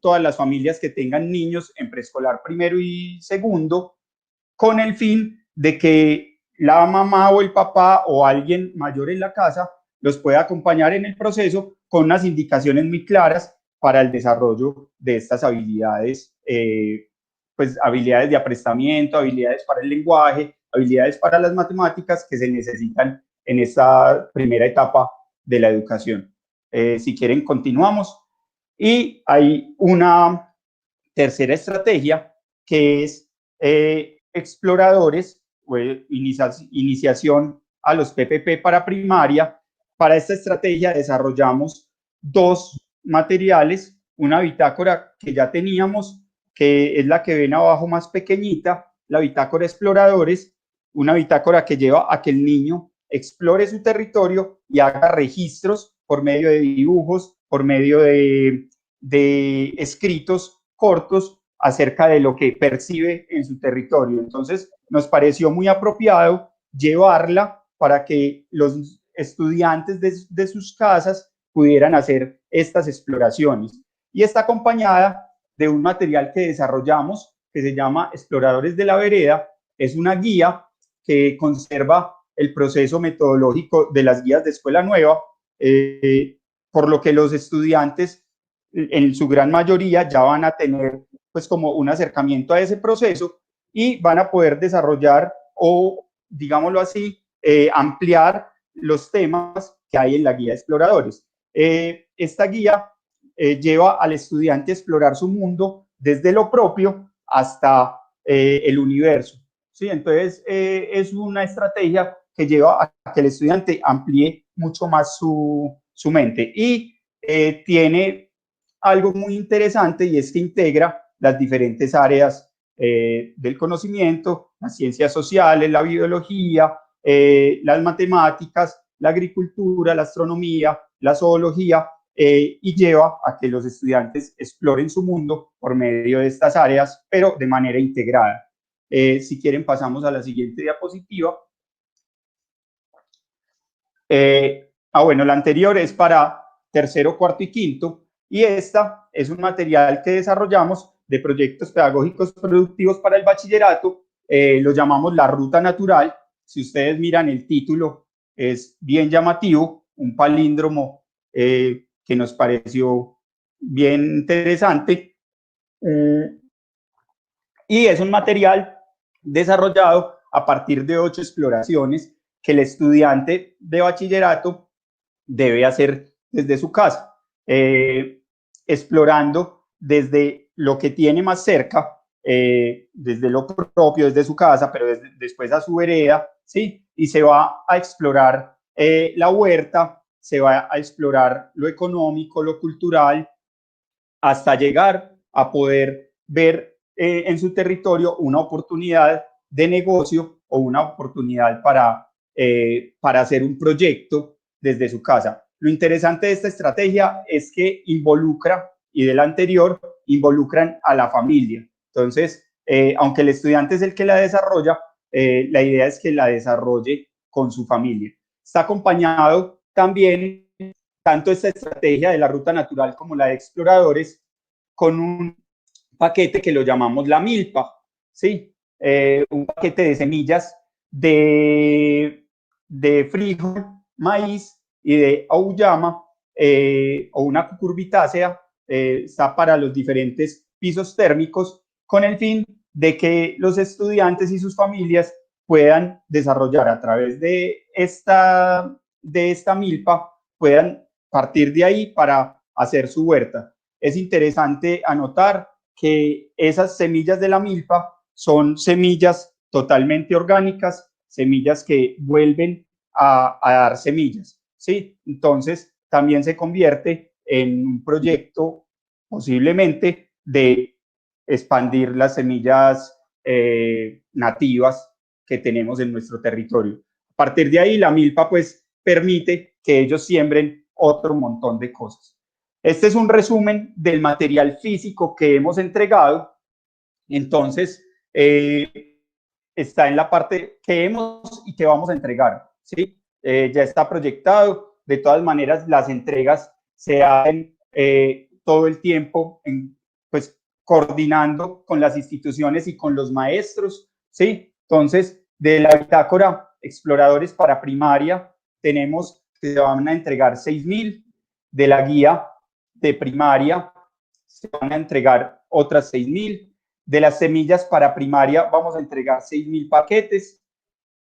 todas las familias que tengan niños en preescolar primero y segundo, con el fin de que la mamá o el papá o alguien mayor en la casa los pueda acompañar en el proceso con unas indicaciones muy claras para el desarrollo de estas habilidades, pues habilidades de aprestamiento, habilidades para el lenguaje, habilidades para las matemáticas que se necesitan en esta primera etapa de la educación. Si quieren, continuamos. Y hay una tercera estrategia que es exploradores, o iniciación a los PPP para primaria. Para esta estrategia desarrollamos dos materiales, una bitácora que ya teníamos, que es la que ven abajo más pequeñita, la bitácora Exploradores, una bitácora que lleva a que el niño explore su territorio y haga registros por medio de dibujos, por medio de escritos cortos acerca de lo que percibe en su territorio. Entonces, nos pareció muy apropiado llevarla para que los estudiantes de sus casas pudieran hacer estas exploraciones. Y está acompañada de un material que desarrollamos que se llama Exploradores de la Vereda. Es una guía que conserva el proceso metodológico de las guías de Escuela Nueva, por lo que los estudiantes en su gran mayoría ya van a tener pues como un acercamiento a ese proceso y van a poder desarrollar o, digámoslo así, ampliar los temas que hay en la guía de exploradores. Esta guía lleva al estudiante a explorar su mundo desde lo propio hasta el universo, ¿sí? Entonces, es una estrategia que lleva a que el estudiante amplíe mucho más su mente y tiene algo muy interesante, y es que integra las diferentes áreas del conocimiento, las ciencias sociales, la biología, las matemáticas, la agricultura, la astronomía, la zoología, y lleva a que los estudiantes exploren su mundo por medio de estas áreas, pero de manera integrada. Si quieren, pasamos a la siguiente diapositiva. Bueno, la anterior es para tercero, cuarto y quinto, y esta es un material que desarrollamos de proyectos pedagógicos productivos para el bachillerato. Lo llamamos La Ruta Natural. Si ustedes miran el título, es bien llamativo, un palíndromo que nos pareció bien interesante. Y es un material desarrollado a partir de 8 exploraciones que el estudiante de bachillerato debe hacer desde su casa, explorando desde lo que tiene más cerca, desde lo propio, desde su casa, pero después a su vereda, ¿sí? Y se va a explorar la huerta, se va a explorar lo económico, lo cultural, hasta llegar a poder ver en su territorio una oportunidad de negocio o una oportunidad para hacer un proyecto desde su casa. Lo interesante de esta estrategia es que involucra, y de la anterior, involucran a la familia. Entonces, aunque el estudiante es el que la desarrolla, la idea es que la desarrolle con su familia. Está acompañado también, tanto esta estrategia de la ruta natural como la de exploradores, con un paquete que lo llamamos la milpa, ¿sí? Un paquete de semillas de frijol, maíz y de auyama, o una cucurbitácea, está para los diferentes pisos térmicos, con el fin de que los estudiantes y sus familias puedan desarrollar a través de esta milpa, puedan partir de ahí para hacer su huerta. Es interesante anotar que esas semillas de la milpa son semillas totalmente orgánicas, semillas que vuelven a dar semillas, ¿sí? Entonces, también se convierte en un proyecto posiblemente de expandir las semillas nativas que tenemos en nuestro territorio. A partir de ahí, la milpa pues permite que ellos siembren otro montón de cosas. Este es un resumen del material físico que hemos entregado. Entonces, está en la parte que hemos y que vamos a entregar, ¿sí? Ya está proyectado. De todas maneras, las entregas se hacen todo el tiempo, pues coordinando con las instituciones y con los maestros, ¿sí? Entonces, de la bitácora Exploradores para primaria, tenemos que se van a entregar 6.000. de la guía de primaria se van a entregar otras 6.000. De las semillas para primaria vamos a entregar 6.000 paquetes.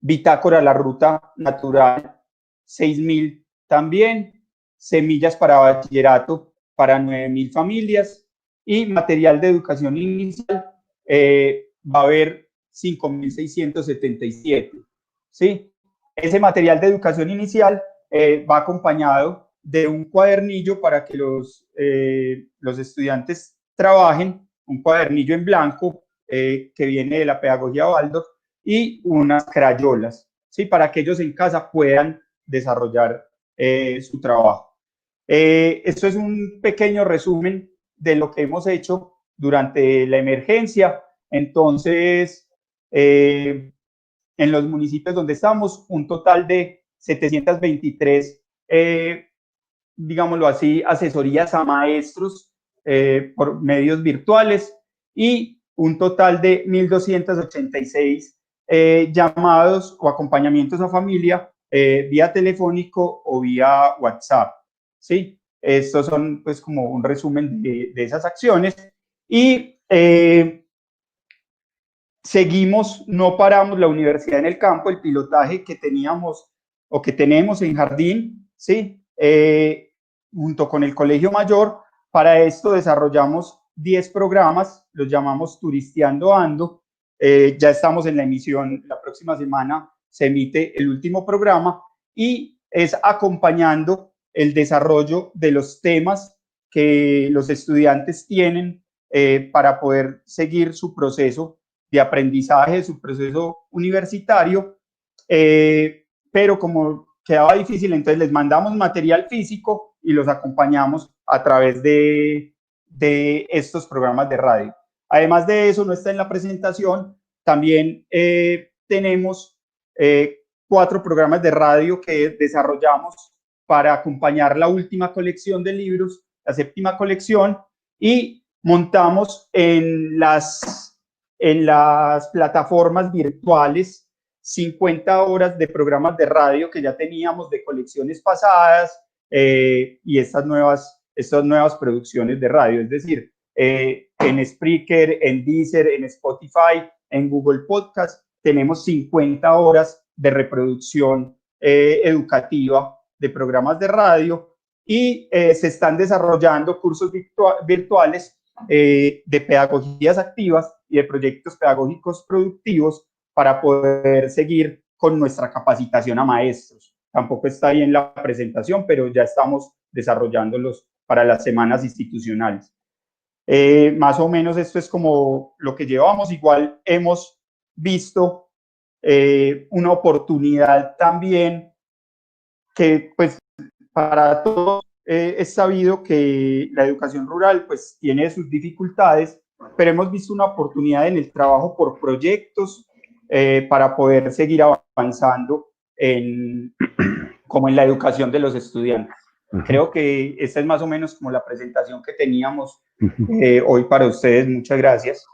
Bitácora La Ruta Natural, 6.000 también. Semillas para bachillerato para 9.000 familias. Y material de educación inicial va a haber 5.677. ¿Sí? Ese material de educación inicial va acompañado de un cuadernillo para que los estudiantes trabajen, un cuadernillo en blanco que viene de la pedagogía Waldorf, y unas crayolas, ¿sí? Para que ellos en casa puedan desarrollar su trabajo. Esto es un pequeño resumen de lo que hemos hecho durante la emergencia. Entonces, en los municipios donde estamos, un total de 723, digámoslo así, asesorías a maestros por medios virtuales, y un total de 1.286 llamados o acompañamientos a familia vía telefónico o vía WhatsApp. ¿Sí? Estos son pues como un resumen de esas acciones. Y seguimos, no paramos la universidad en el campo, el pilotaje que teníamos o que tenemos en Jardín, ¿sí? Junto con el Colegio Mayor. Para esto desarrollamos 10 programas, los llamamos Turisteando Ando. Ya estamos en la emisión, la próxima semana se emite el último programa, y es acompañando el desarrollo de los temas que los estudiantes tienen para poder seguir su proceso de aprendizaje, su proceso universitario, pero como quedaba difícil, entonces les mandamos material físico y los acompañamos a través de estos programas de radio. Además de eso, no está en la presentación, también tenemos 4 programas de radio que desarrollamos para acompañar la última colección de libros, la 7ª colección, y montamos en las plataformas virtuales 50 horas de programas de radio que ya teníamos de colecciones pasadas y estas nuevas producciones de radio, es decir, en Spreaker, en Deezer, en Spotify, en Google Podcast, tenemos 50 horas de reproducción educativa de programas de radio, y se están desarrollando cursos virtuales de pedagogías activas y de proyectos pedagógicos productivos para poder seguir con nuestra capacitación a maestros. Tampoco está ahí en la presentación, pero ya estamos desarrollándolos para las semanas institucionales. Más o menos esto es como lo que llevamos. Igual hemos visto una oportunidad también que pues para todos es sabido que la educación rural pues tiene sus dificultades, pero hemos visto una oportunidad en el trabajo por proyectos para poder seguir avanzando como en la educación de los estudiantes. Creo que esta es más o menos como la presentación que teníamos hoy para ustedes. Muchas gracias.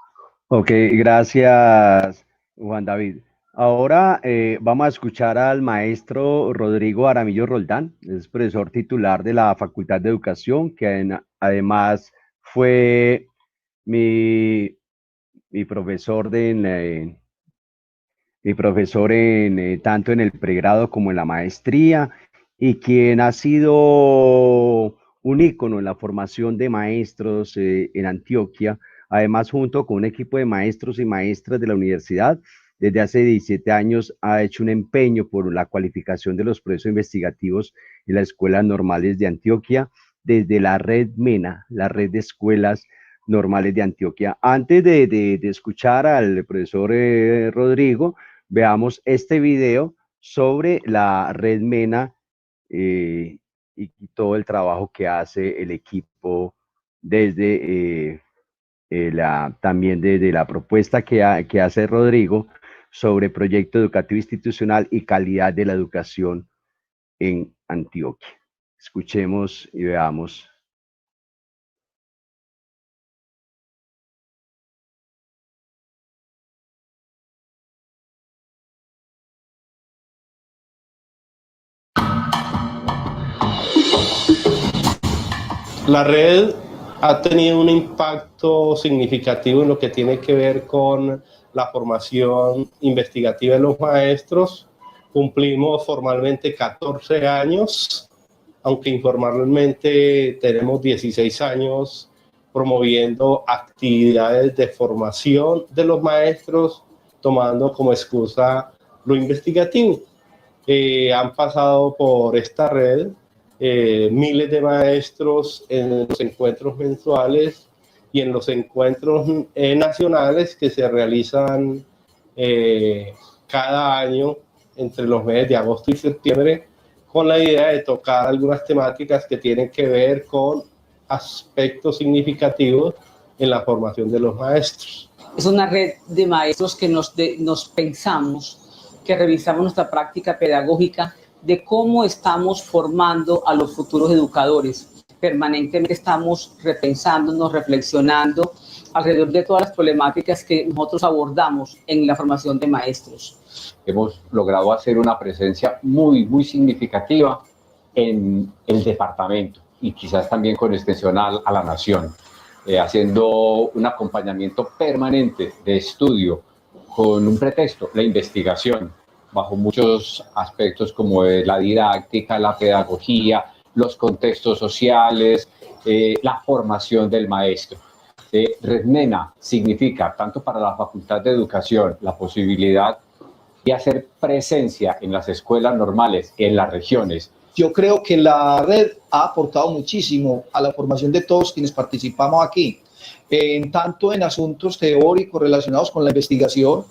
Ok, gracias, Juan David. Ahora vamos a escuchar al maestro Rodrigo Aramillo Roldán, es profesor titular de la Facultad de Educación, que además fue mi profesor tanto en el pregrado como en la maestría, y quien ha sido un ícono en la formación de maestros en Antioquia, además junto con un equipo de maestros y maestras de la universidad. Desde hace 17 años ha hecho un empeño por la cualificación de los procesos investigativos en las escuelas normales de Antioquia, desde la red MENA, la red de escuelas normales de Antioquia. Antes de escuchar al profesor Rodrigo, veamos este video sobre la red MENA y todo el trabajo que hace el equipo desde también desde la propuesta que hace Rodrigo sobre proyecto educativo institucional y calidad de la educación en Antioquia. Escuchemos y veamos. La red ha tenido un impacto significativo en lo que tiene que ver con la formación investigativa de los maestros. Cumplimos formalmente 14 años, aunque informalmente tenemos 16 años promoviendo actividades de formación de los maestros, tomando como excusa lo investigativo. Han pasado por esta red miles de maestros en los encuentros mensuales y en los encuentros nacionales que se realizan cada año entre los meses de agosto y septiembre, con la idea de tocar algunas temáticas que tienen que ver con aspectos significativos en la formación de los maestros. Es una red de maestros que nos pensamos, que revisamos nuestra práctica pedagógica de cómo estamos formando a los futuros educadores. Permanentemente estamos repensándonos, reflexionando alrededor de todas las problemáticas que nosotros abordamos en la formación de maestros. Hemos logrado hacer una presencia muy significativa en el departamento y quizás también con extensión a la nación, haciendo un acompañamiento permanente de estudio con un pretexto, la investigación, bajo muchos aspectos como la didáctica, la pedagogía, los contextos sociales, la formación del maestro. RedMena significa, tanto para la Facultad de Educación, la posibilidad de hacer presencia en las escuelas normales, en las regiones. Yo creo que la red ha aportado muchísimo a la formación de todos quienes participamos aquí, tanto en asuntos teóricos relacionados con la investigación,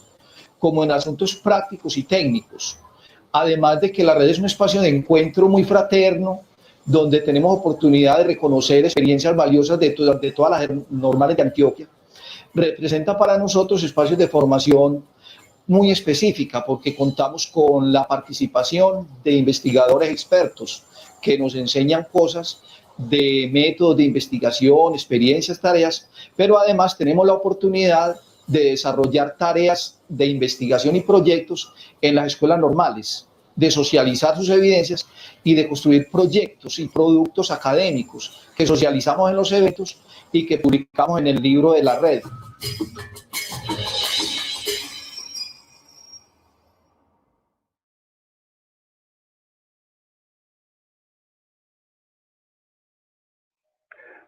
como en asuntos prácticos y técnicos. Además de que la red es un espacio de encuentro muy fraterno, donde tenemos oportunidad de reconocer experiencias valiosas de todas las normales de Antioquia. Representa para nosotros espacios de formación muy específica, porque contamos con la participación de investigadores expertos que nos enseñan cosas de métodos de investigación, experiencias, tareas, pero además tenemos la oportunidad de desarrollar tareas de investigación y proyectos en las escuelas normales, de socializar sus evidencias y de construir proyectos y productos académicos que socializamos en los eventos y que publicamos en el libro de la red.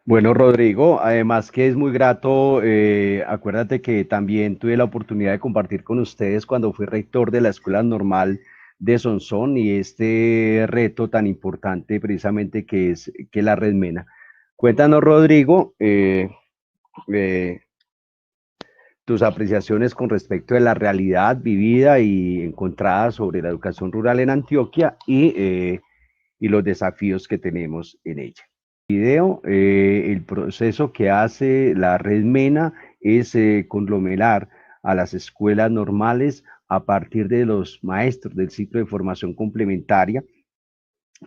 Bueno, Rodrigo, además que es muy grato, acuérdate que también tuve la oportunidad de compartir con ustedes cuando fui rector de la Escuela Normal de Sonsón y este reto tan importante precisamente que es la RedMena. Cuéntanos, Rodrigo, tus apreciaciones con respecto de la realidad vivida y encontrada sobre la educación rural en Antioquia y los desafíos que tenemos en ella. Video, el proceso que hace la RedMena es conglomerar a las escuelas normales a partir de los maestros del ciclo de formación complementaria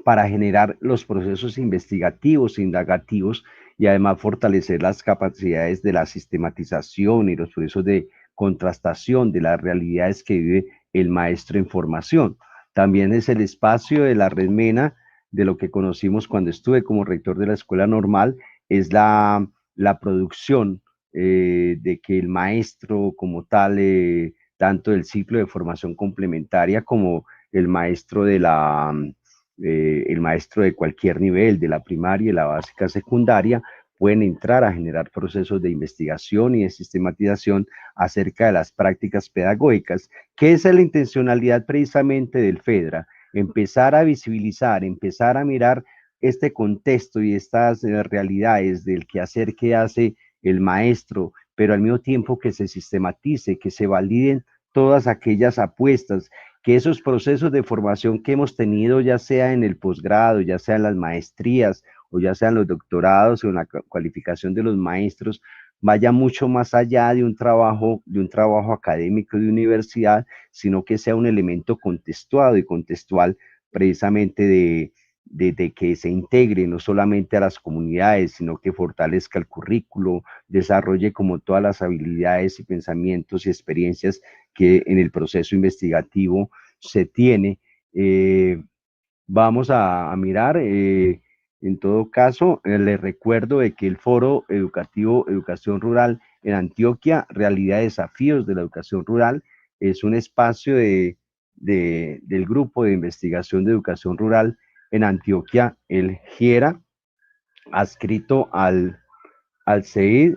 para generar los procesos investigativos e indagativos y además fortalecer las capacidades de la sistematización y los procesos de contrastación de las realidades que vive el maestro en formación. También es el espacio de la RedMena de lo que conocimos cuando estuve como rector de la escuela normal, es la producción de que el maestro como tal, tanto del ciclo de formación complementaria como el maestro de cualquier nivel, de la primaria y la básica secundaria, pueden entrar a generar procesos de investigación y de sistematización acerca de las prácticas pedagógicas, que esa es la intencionalidad precisamente del FEDRA, empezar a visibilizar, empezar a mirar este contexto y estas realidades del quehacer que hace el maestro, pero al mismo tiempo que se sistematice, que se validen todas aquellas apuestas, que esos procesos de formación que hemos tenido, ya sea en el posgrado, ya sea en las maestrías, o ya sean los doctorados o en la cualificación de los maestros, vaya mucho más allá de un trabajo académico de universidad, sino que sea un elemento contextuado y contextual precisamente de que se integre no solamente a las comunidades, sino que fortalezca el currículo, desarrolle como todas las habilidades y pensamientos y experiencias que en el proceso investigativo se tiene. Vamos a mirar En todo caso, les recuerdo de que el Foro Educativo Educación Rural en Antioquia, Realidad y Desafíos de la Educación Rural, es un espacio del Grupo de Investigación de Educación Rural en Antioquia, el GIERA, adscrito al CEID,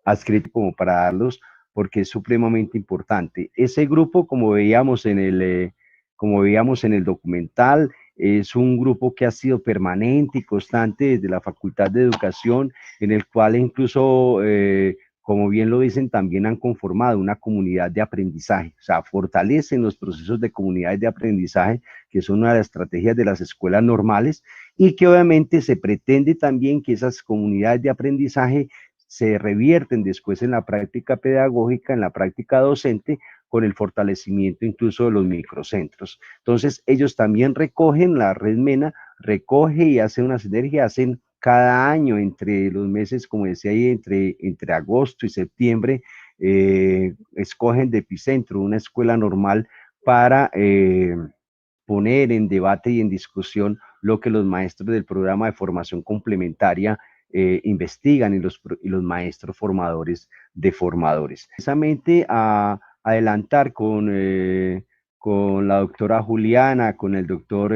adscrito como para darlos, porque es supremamente importante. Ese grupo, como veíamos en el documental, es un grupo que ha sido permanente y constante desde la Facultad de Educación, en el cual incluso, como bien lo dicen, también han conformado una comunidad de aprendizaje, o sea, fortalecen los procesos de comunidades de aprendizaje, que son una de las estrategias de las escuelas normales, y que obviamente se pretende también que esas comunidades de aprendizaje se revierten después en la práctica pedagógica, en la práctica docente, con el fortalecimiento incluso de los microcentros. Entonces, ellos también recogen, la Red MENA recoge y hace una sinergia, hacen cada año entre los meses, como decía ahí, entre agosto y septiembre, escogen de epicentro una escuela normal para poner en debate y en discusión lo que los maestros del programa de formación complementaria investigan y los maestros formadores de formadores. Precisamente a adelantar con la doctora Juliana, con el doctor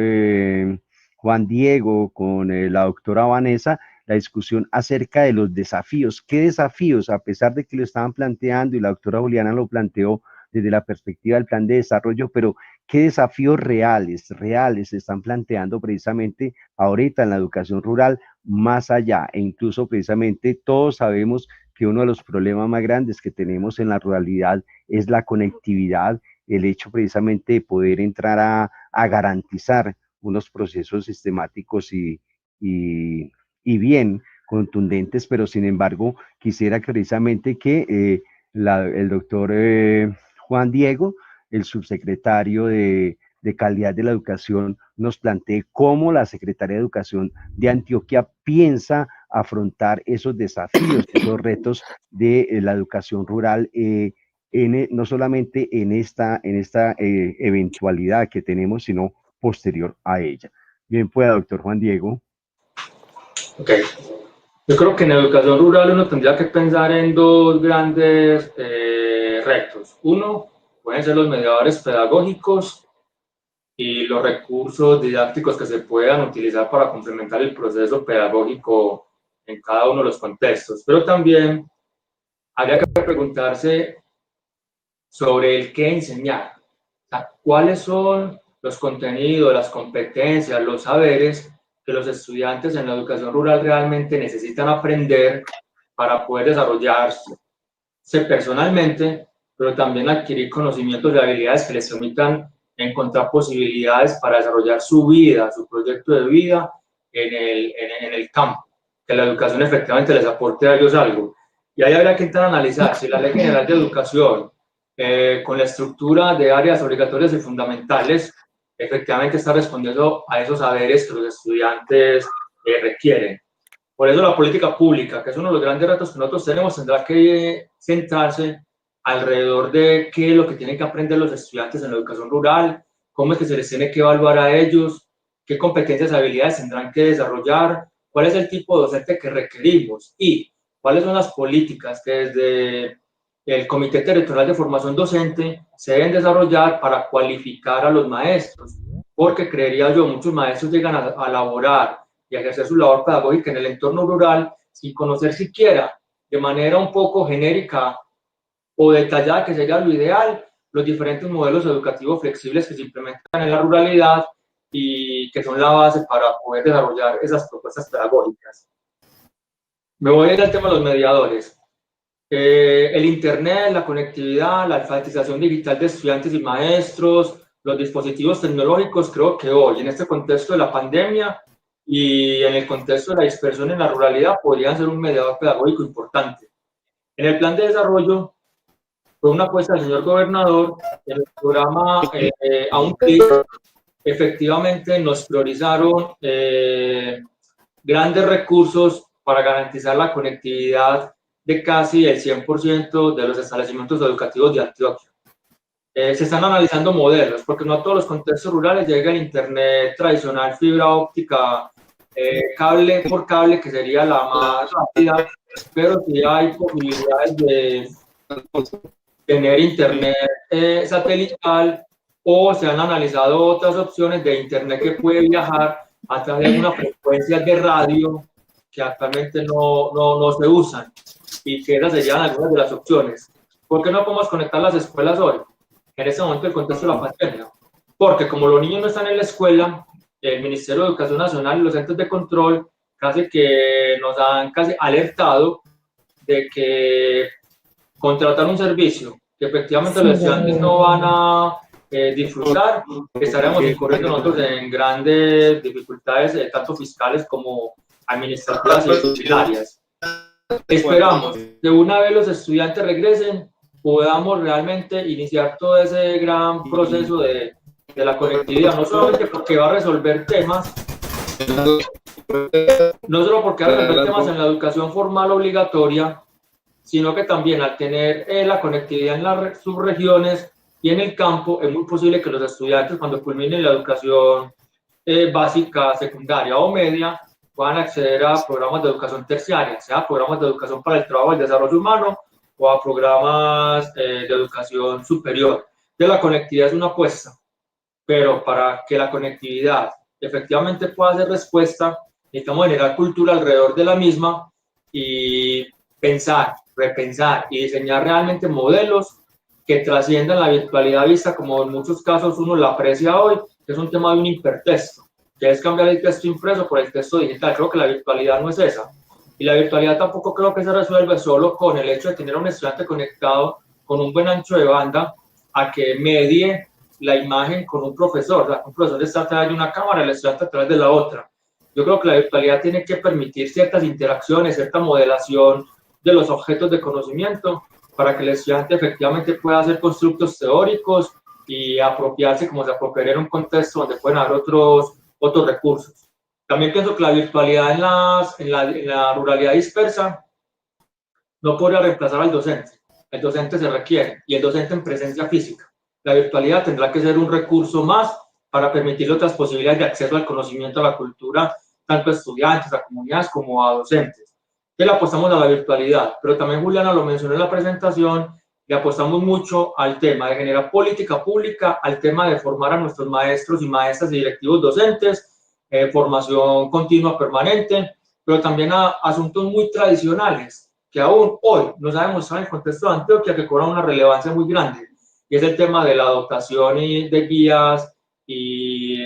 Juan Diego, con la doctora Vanessa, la discusión acerca de los desafíos. ¿Qué desafíos? A pesar de que lo estaban planteando y la doctora Juliana lo planteó desde la perspectiva del plan de desarrollo, pero ¿qué desafíos reales se están planteando precisamente ahorita en la educación rural más allá? E incluso precisamente todos sabemos que uno de los problemas más grandes que tenemos en la ruralidad es la conectividad, el hecho precisamente de poder entrar a garantizar unos procesos sistemáticos y bien contundentes, pero sin embargo quisiera precisamente que el doctor Juan Diego, el subsecretario de Calidad de la Educación, nos plantee cómo la Secretaría de Educación de Antioquia piensa afrontar esos desafíos, esos retos de la educación rural, no solamente en esta eventualidad que tenemos, sino posterior a ella. Bien pueda, doctor Juan Diego. Ok. Yo creo que en educación rural uno tendría que pensar en dos grandes retos. Uno, pueden ser los mediadores pedagógicos y los recursos didácticos que se puedan utilizar para complementar el proceso pedagógico en cada uno de los contextos. Pero también habría que preguntarse sobre el qué enseñar. O sea, cuáles son los contenidos, las competencias, los saberes que los estudiantes en la educación rural realmente necesitan aprender para poder desarrollarse personalmente, pero también adquirir conocimientos y habilidades que les permitan encontrar posibilidades para desarrollar su vida, su proyecto de vida en el campo, que la educación efectivamente les aporte a ellos algo. Y ahí habrá que entrar a analizar si la Ley General de Educación, con la estructura de áreas obligatorias y fundamentales, efectivamente está respondiendo a esos saberes que los estudiantes requieren. Por eso la política pública, que es uno de los grandes retos que nosotros tenemos, tendrá que centrarse alrededor de qué es lo que tienen que aprender los estudiantes en la educación rural, cómo es que se les tiene que evaluar a ellos, qué competencias y habilidades tendrán que desarrollar, cuál es el tipo de docente que requerimos y cuáles son las políticas que desde el Comité Territorial de Formación Docente se deben desarrollar para cualificar a los maestros, porque creería yo, muchos maestros llegan a laborar y a ejercer su labor pedagógica en el entorno rural sin conocer siquiera de manera un poco genérica o detallada, que sería lo ideal, los diferentes modelos educativos flexibles que se implementan en la ruralidad y que son la base para poder desarrollar esas propuestas pedagógicas. Me voy a ir al tema de los mediadores. El internet, la conectividad, la alfabetización digital de estudiantes y maestros, los dispositivos tecnológicos, creo que hoy, en este contexto de la pandemia y en el contexto de la dispersión en la ruralidad, podrían ser un mediador pedagógico importante. En el plan de desarrollo, fue una apuesta del señor gobernador, en el programa A un Clic, efectivamente nos priorizaron grandes recursos para garantizar la conectividad de casi el 100% de los establecimientos educativos de Antioquia. Se están analizando modelos, porque no a todos los contextos rurales llega el internet tradicional, fibra óptica, cable por cable, que sería la más rápida, pero sí hay posibilidades de tener internet satelital, o se han analizado otras opciones de internet que puede viajar a través de unas frecuencias de radio que actualmente no se usan, y que esas serían algunas de las opciones. ¿Por qué no podemos conectar las escuelas hoy? En este momento, el contexto de la pandemia. Porque como los niños no están en la escuela, el Ministerio de Educación Nacional y los entes de control casi que nos han casi alertado de que contratar un servicio que efectivamente los estudiantes no van a disfrutar, estaremos incurriendo nosotros en grandes dificultades, tanto fiscales como administrativas y disciplinarias. Esperamos que una vez los estudiantes regresen, podamos realmente iniciar todo ese gran proceso de la conectividad, no solamente porque va a resolver temas, no solo porque va a resolver temas en la educación formal obligatoria, sino que también al tener la conectividad en las subregiones y en el campo, es muy posible que los estudiantes, cuando culminen la educación básica, secundaria o media, puedan acceder a programas de educación terciaria, sea programas de educación para el trabajo y el desarrollo humano, o a programas de educación superior. De la conectividad es una apuesta, pero para que la conectividad efectivamente pueda ser respuesta, necesitamos generar cultura alrededor de la misma y pensar, repensar y diseñar realmente modelos que trasciendan la virtualidad vista, como en muchos casos uno la aprecia hoy, que es un tema de un hipertexto, que es cambiar el texto impreso por el texto digital. Creo que la virtualidad no es esa. Y la virtualidad tampoco creo que se resuelve solo con el hecho de tener a un estudiante conectado con un buen ancho de banda a que medie la imagen con un profesor. O sea, un profesor está a través de una cámara, el estudiante a través de la otra. Yo creo que la virtualidad tiene que permitir ciertas interacciones, cierta modelación de los objetos de conocimiento para que el estudiante efectivamente pueda hacer constructos teóricos y apropiarse como se apropiaría en un contexto donde pueden haber otros recursos. También pienso que la virtualidad en la ruralidad dispersa no podría reemplazar al docente. El docente se requiere, y el docente en presencia física. La virtualidad tendrá que ser un recurso más para permitir otras posibilidades de acceso al conocimiento, a la cultura, tanto a estudiantes, a comunidades como a docentes. Que le apostamos a la virtualidad, pero también Juliana lo mencionó en la presentación, le apostamos mucho al tema de generar política pública, al tema de formar a nuestros maestros y maestras y directivos docentes, formación continua permanente, pero también a asuntos muy tradicionales que aún hoy nos ha demostrado en el contexto de Antioquia que cobran una relevancia muy grande, y es el tema de la dotación de guías y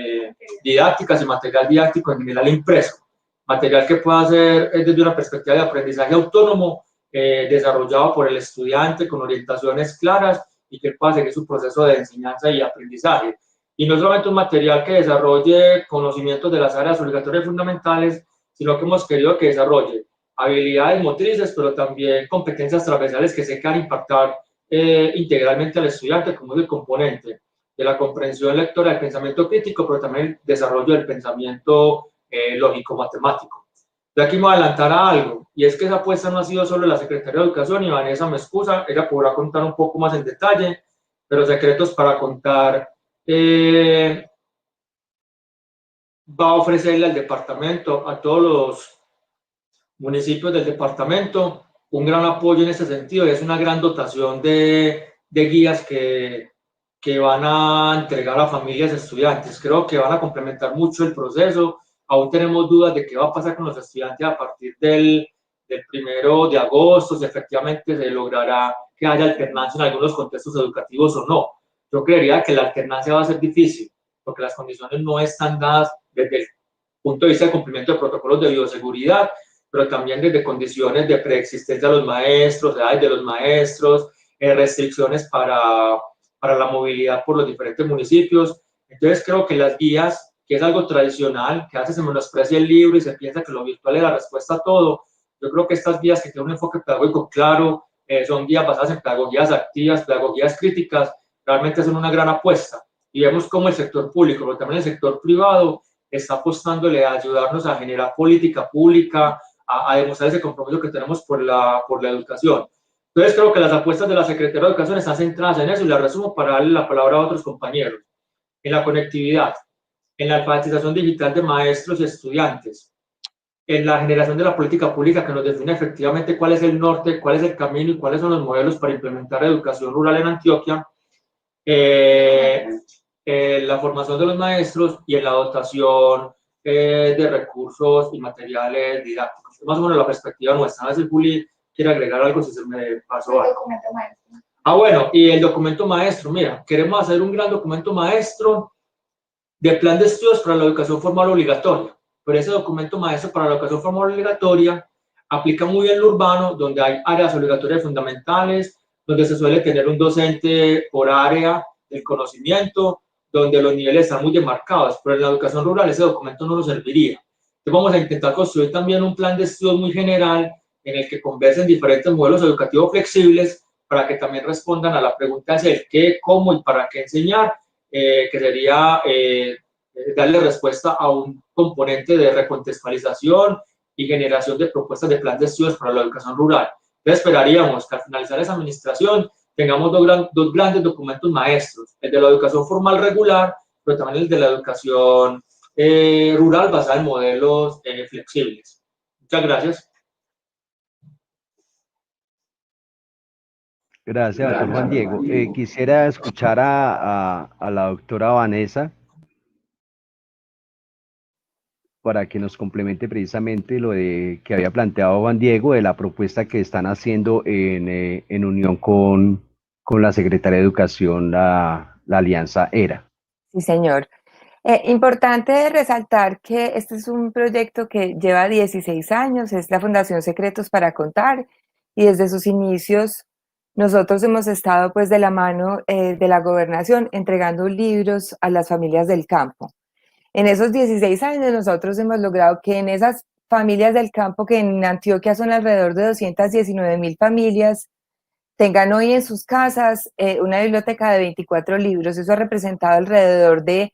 didácticas y material didáctico en general impreso, material que pueda ser desde una perspectiva de aprendizaje autónomo, desarrollado por el estudiante con orientaciones claras y que pueda seguir su proceso de enseñanza y aprendizaje. Y no solamente un material que desarrolle conocimientos de las áreas obligatorias y fundamentales, sino que hemos querido que desarrolle habilidades motrices, pero también competencias transversales que se quieran impactar integralmente al estudiante, como es el componente de la comprensión lectora, del pensamiento crítico, pero también el desarrollo del pensamiento lógico-matemático. De aquí me voy a adelantar a algo, y es que esa apuesta no ha sido solo de la Secretaría de Educación, y Vanessa me excusa, ella podrá contar un poco más en detalle, pero secretos para contar va a ofrecerle al departamento, a todos los municipios del departamento, un gran apoyo en ese sentido, y es una gran dotación de guías que van a entregar a familias estudiantes. Creo que van a complementar mucho el proceso. Aún tenemos dudas de qué va a pasar con los estudiantes a partir del 1 de agosto, si efectivamente se logrará que haya alternancia en algunos contextos educativos o no. Yo creería que la alternancia va a ser difícil, porque las condiciones no están dadas desde el punto de vista del cumplimiento de protocolos de bioseguridad, pero también desde condiciones de preexistencia de los maestros, edades de los maestros, restricciones para la movilidad por los diferentes municipios. Entonces creo que las guías, que es algo tradicional, que a veces se menosprecia el libro y se piensa que lo virtual es la respuesta a todo, yo creo que estas guías que tienen un enfoque pedagógico claro, son guías basadas en pedagogías activas, pedagogías críticas, realmente son una gran apuesta. Y vemos cómo el sector público, pero también el sector privado, está apostándole a ayudarnos a generar política pública, a demostrar ese compromiso que tenemos por la educación. Entonces creo que las apuestas de la Secretaría de Educación están centradas en eso y las resumo para darle la palabra a otros compañeros. En la conectividad, en la alfabetización digital de maestros y estudiantes, en la generación de la política pública que nos define efectivamente cuál es el norte, cuál es el camino y cuáles son los modelos para implementar educación rural en Antioquia, la formación de los maestros y en la dotación de recursos y materiales didácticos. Más o menos la perspectiva nuestra. A ver si Juli quiere agregar algo, si se me pasó algo. Documento maestro. Bueno, y el documento maestro, mira, queremos hacer un gran documento maestro de plan de estudios para la educación formal obligatoria. Pero ese documento maestro para la educación formal obligatoria aplica muy bien lo urbano, donde hay áreas obligatorias fundamentales, donde se suele tener un docente por área del conocimiento, donde los niveles están muy demarcados, pero en la educación rural ese documento no nos serviría. Entonces vamos a intentar construir también un plan de estudios muy general en el que conversen diferentes modelos educativos flexibles para que también respondan a la pregunta de el qué, cómo y para qué enseñar, que sería darle respuesta a un componente de recontextualización y generación de propuestas de plan de estudios para la educación rural. Entonces esperaríamos que al finalizar esa administración tengamos dos grandes documentos maestros, el de la educación formal regular, pero también el de la educación rural basada en modelos flexibles. Muchas gracias. Gracias, doctor Juan Diego. Quisiera escuchar a la doctora Vanessa para que nos complemente precisamente lo que había planteado Juan Diego de la propuesta que están haciendo en unión con la Secretaría de Educación, la Alianza ERA. Sí, señor. Importante resaltar que este es un proyecto que lleva 16 años, es la Fundación Secretos para Contar, y desde sus inicios nosotros hemos estado pues de la mano de la gobernación entregando libros a las familias del campo. En esos 16 años nosotros hemos logrado que en esas familias del campo, que en Antioquia son alrededor de 219.000 familias, tengan hoy en sus casas una biblioteca de 24 libros. Eso ha representado alrededor de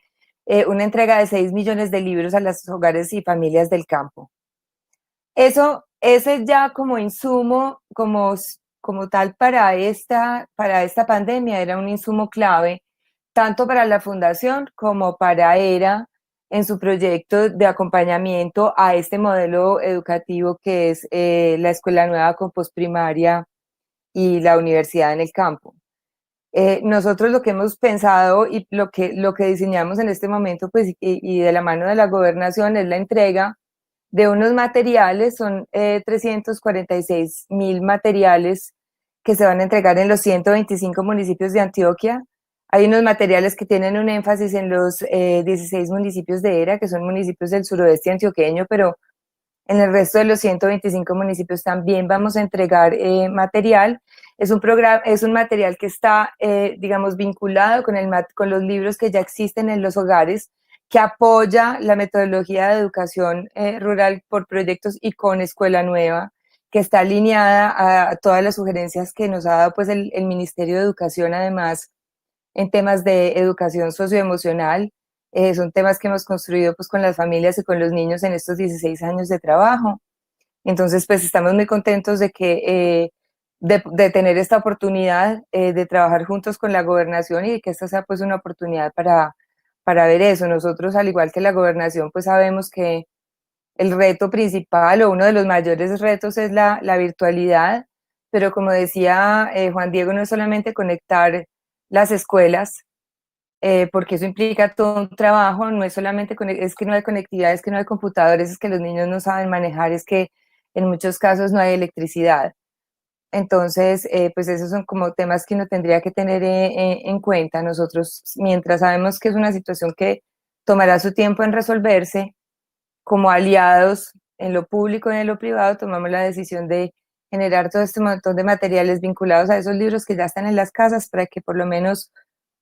una entrega de 6 millones de libros a los hogares y familias del campo. Ese ya como insumo, como tal para esta pandemia, era un insumo clave, tanto para la Fundación como para ERA, en su proyecto de acompañamiento a este modelo educativo que es la Escuela Nueva con Postprimaria y la Universidad en el Campo. Nosotros lo que hemos pensado y lo que diseñamos en este momento, pues, y de la mano de la gobernación, es la entrega de unos materiales, son 346.000 materiales que se van a entregar en los 125 municipios de Antioquia. Hay unos materiales que tienen un énfasis en los 16 municipios de ERA, que son municipios del suroeste antioqueño, pero en el resto de los 125 municipios también vamos a entregar material. Es un material que está, digamos, vinculado con los libros que ya existen en los hogares, que apoya la metodología de educación rural por proyectos y con Escuela Nueva, que está alineada a todas las sugerencias que nos ha dado pues, el Ministerio de Educación, además, en temas de educación socioemocional. Son temas que hemos construido pues, con las familias y con los niños en estos 16 años de trabajo. Entonces, pues estamos muy contentos de que de tener esta oportunidad de trabajar juntos con la gobernación y de que esta sea pues una oportunidad para ver eso. Nosotros, al igual que la gobernación, pues sabemos que el reto principal o uno de los mayores retos es la virtualidad, pero como decía Juan Diego, no es solamente conectar las escuelas, porque eso implica todo un trabajo, no es solamente, es que no hay conectividad, es que no hay computadores, es que los niños no saben manejar, es que en muchos casos no hay electricidad. Entonces, pues esos son como temas que uno tendría que tener en cuenta. Nosotros, mientras sabemos que es una situación que tomará su tiempo en resolverse, como aliados en lo público y en lo privado, tomamos la decisión de generar todo este montón de materiales vinculados a esos libros que ya están en las casas para que por lo menos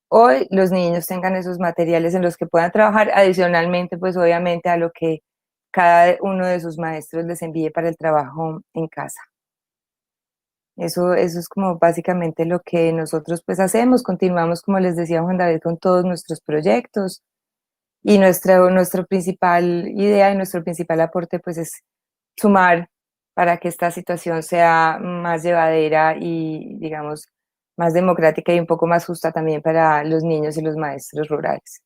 hoy los niños tengan esos materiales en los que puedan trabajar, adicionalmente, pues obviamente a lo que cada uno de sus maestros les envíe para el trabajo en casa. Eso es como básicamente lo que nosotros pues continuamos, como les decía Juan David, con todos nuestros proyectos, y nuestra principal idea y nuestro principal aporte pues es sumar para que esta situación sea más llevadera y, digamos, más democrática y un poco más justa también para los niños y los maestros rurales.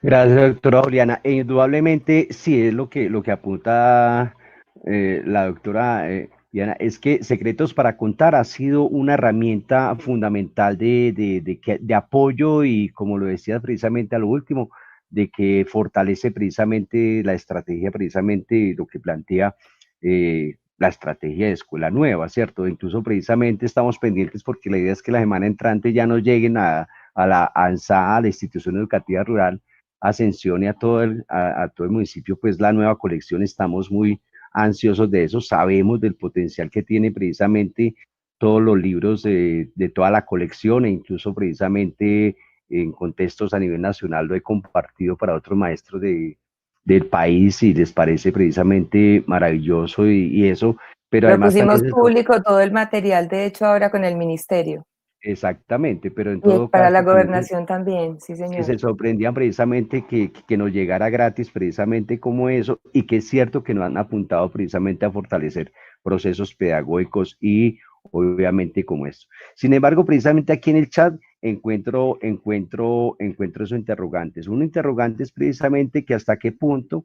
Gracias, doctora Juliana. E indudablemente, sí, es lo que apunta la doctora Diana, es que Secretos para Contar ha sido una herramienta fundamental de apoyo y, como lo decía precisamente a lo último, de que fortalece precisamente la estrategia, precisamente lo que plantea la estrategia de Escuela Nueva, ¿cierto? Incluso precisamente estamos pendientes porque la idea es que la semana entrante ya nos lleguen a la ANSA, a la institución educativa rural, Ascensión y a todo el municipio, pues la nueva colección. Estamos muy ansiosos de eso, sabemos del potencial que tiene precisamente todos los libros de toda la colección, e incluso precisamente en contextos a nivel nacional lo he compartido para otros maestros del país y les parece precisamente maravilloso y eso, pero además pusimos también público todo el material, de hecho, ahora con el ministerio. Exactamente, pero en Y todo para caso la gobernación también, sí, que señor. se sorprendían precisamente que nos llegara gratis precisamente como eso, y que es cierto que nos han apuntado precisamente a fortalecer procesos pedagógicos y obviamente como esto. Sin embargo, precisamente aquí en el chat encuentro esos interrogantes. Un interrogante es precisamente que hasta qué punto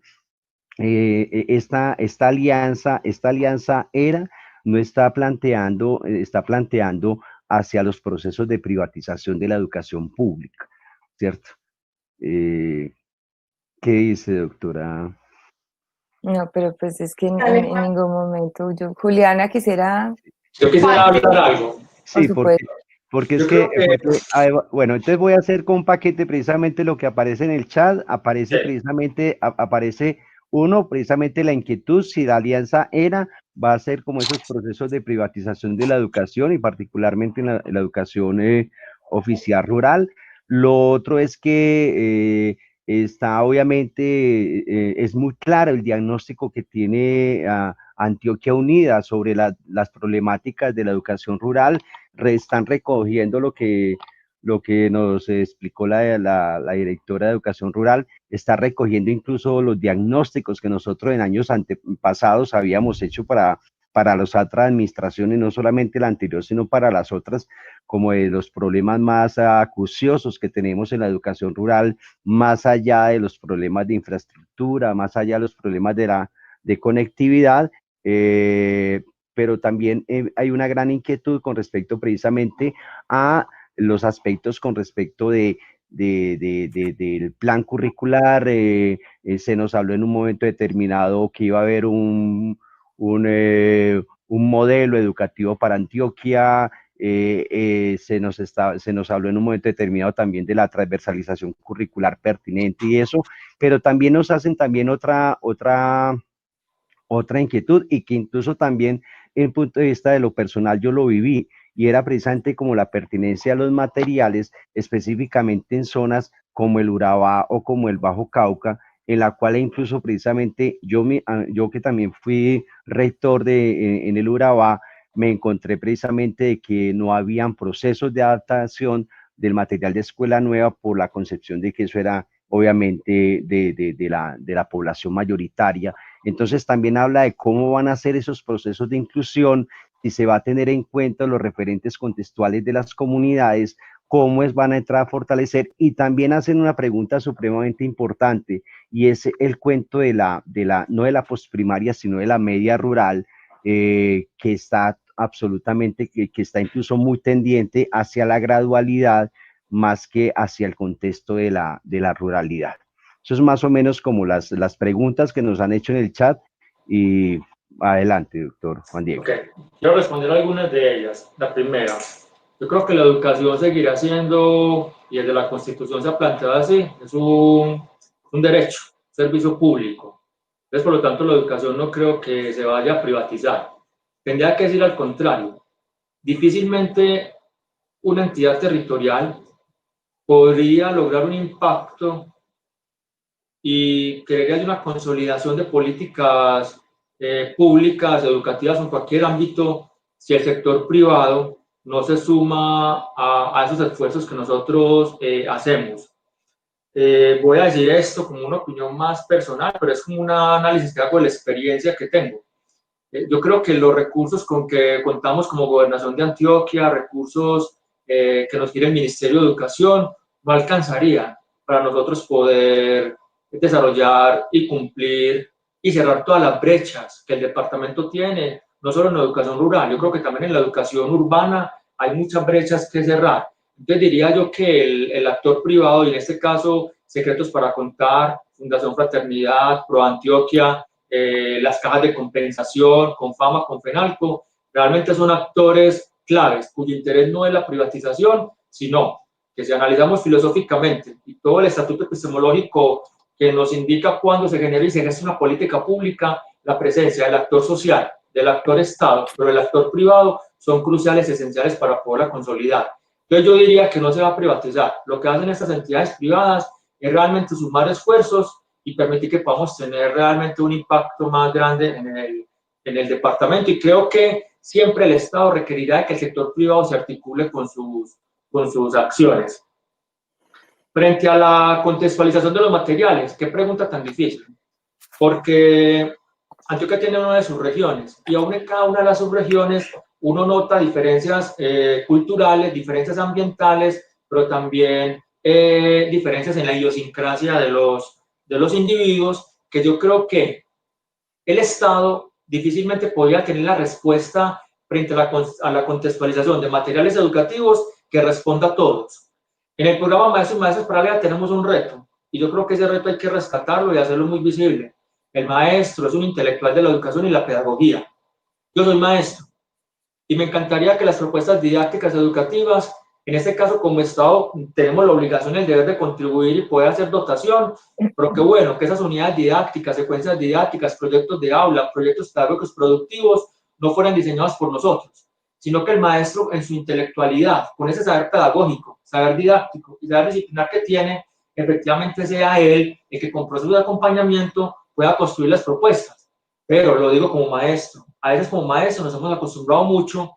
esta alianza ERA no está planteando hacia los procesos de privatización de la educación pública, ¿cierto? ¿Qué dice, doctora? No, pero pues es que en ningún momento Juliana quisiera... Yo quisiera hablar algo. Sí, porque es que, bueno, entonces voy a hacer con un paquete precisamente lo que aparece en el chat, aparece precisamente, aparece precisamente la inquietud si la alianza ERA va a ser como esos procesos de privatización de la educación y particularmente en la educación oficial rural. Lo otro es que está obviamente, es muy claro el diagnóstico que tiene Antioquia Unida sobre las problemáticas de la educación rural. Están recogiendo lo que nos explicó la directora de Educación Rural, está recogiendo incluso los diagnósticos que nosotros en años pasados habíamos hecho para las otras administraciones, no solamente la anterior, sino para las otras, como de los problemas más acuciosos que tenemos en la educación rural, más allá de los problemas de infraestructura, más allá de los problemas de conectividad, pero también hay una gran inquietud con respecto precisamente a los aspectos con respecto del plan curricular. Se nos habló en un momento determinado que iba a haber un modelo educativo para Antioquia. Se nos habló en un momento determinado también de la transversalización curricular pertinente y eso, pero también nos hacen también otra inquietud, y que incluso también en punto de vista de lo personal yo lo viví, y era precisamente como la pertinencia a los materiales, específicamente en zonas como el Urabá o como el Bajo Cauca, en la cual incluso precisamente yo que también fui rector en el Urabá, me encontré precisamente de que no habían procesos de adaptación del material de Escuela Nueva por la concepción de que eso era obviamente de la población mayoritaria. Entonces también habla de cómo van a ser esos procesos de inclusión, si se va a tener en cuenta los referentes contextuales de las comunidades, cómo van a entrar a fortalecer, y también hacen una pregunta supremamente importante, y es el cuento no de la postprimaria, sino de la media rural, que está absolutamente, que está incluso muy tendiente hacia la gradualidad más que hacia el contexto de la ruralidad. Eso es más o menos como las preguntas que nos han hecho en el chat, y adelante, doctor Juan Diego. Okay. Quiero responder algunas de ellas. La primera, yo creo que la educación seguirá siendo, y desde la Constitución se ha planteado así, es un derecho, un servicio público. Entonces, por lo tanto, la educación no creo que se vaya a privatizar. Tendría que decir al contrario. Difícilmente una entidad territorial podría lograr un impacto y que haya una consolidación de políticas públicas, educativas en cualquier ámbito, si el sector privado no se suma a esos esfuerzos que nosotros hacemos. Voy a decir esto como una opinión más personal, pero es como un análisis que hago de la experiencia que tengo. yo creo que los recursos con que contamos como Gobernación de Antioquia, recursos que nos quiere el Ministerio de Educación, no alcanzarían para nosotros poder desarrollar y cumplir y cerrar todas las brechas que el departamento tiene, no solo en la educación rural, yo creo que también en la educación urbana hay muchas brechas que cerrar. Entonces diría yo que el actor privado, y en este caso Secretos para Contar, Fundación Fraternidad, Pro Antioquia, las cajas de compensación, Confama, Confenalco, realmente son actores claves cuyo interés no es la privatización, sino que si analizamos filosóficamente y todo el estatuto epistemológico que nos indica cuándo se genera y se ejerce una política pública, la presencia del actor social, del actor Estado, pero el actor privado son cruciales, esenciales para poderla consolidar. Entonces yo diría que no se va a privatizar. Lo que hacen estas entidades privadas es realmente sumar esfuerzos y permitir que podamos tener realmente un impacto más grande en el departamento. Y creo que siempre el Estado requerirá de que el sector privado se articule con sus acciones. Frente a la contextualización de los materiales, qué pregunta tan difícil, porque Antioquia tiene una de sus regiones y aún en cada una de las subregiones uno nota diferencias culturales, diferencias ambientales, pero también diferencias en la idiosincrasia de los individuos, que yo creo que el Estado difícilmente podría tener la respuesta frente a la contextualización de materiales educativos que responda a todos. En el programa Maestros y Maestras para la Vida tenemos un reto, y yo creo que ese reto hay que rescatarlo y hacerlo muy visible. El maestro es un intelectual de la educación y la pedagogía. Yo soy maestro, y me encantaría que las propuestas didácticas educativas, en este caso como Estado, tenemos la obligación y el deber de contribuir y poder hacer dotación, pero qué bueno que esas unidades didácticas, secuencias didácticas, proyectos de aula, proyectos pedagógicos productivos, no fueran diseñados por nosotros, sino que el maestro en su intelectualidad, con ese saber pedagógico, saber didáctico y saber disciplinar que tiene, efectivamente sea él el que con procesos de acompañamiento pueda construir las propuestas. Pero lo digo como maestro, a veces como maestro nos hemos acostumbrado mucho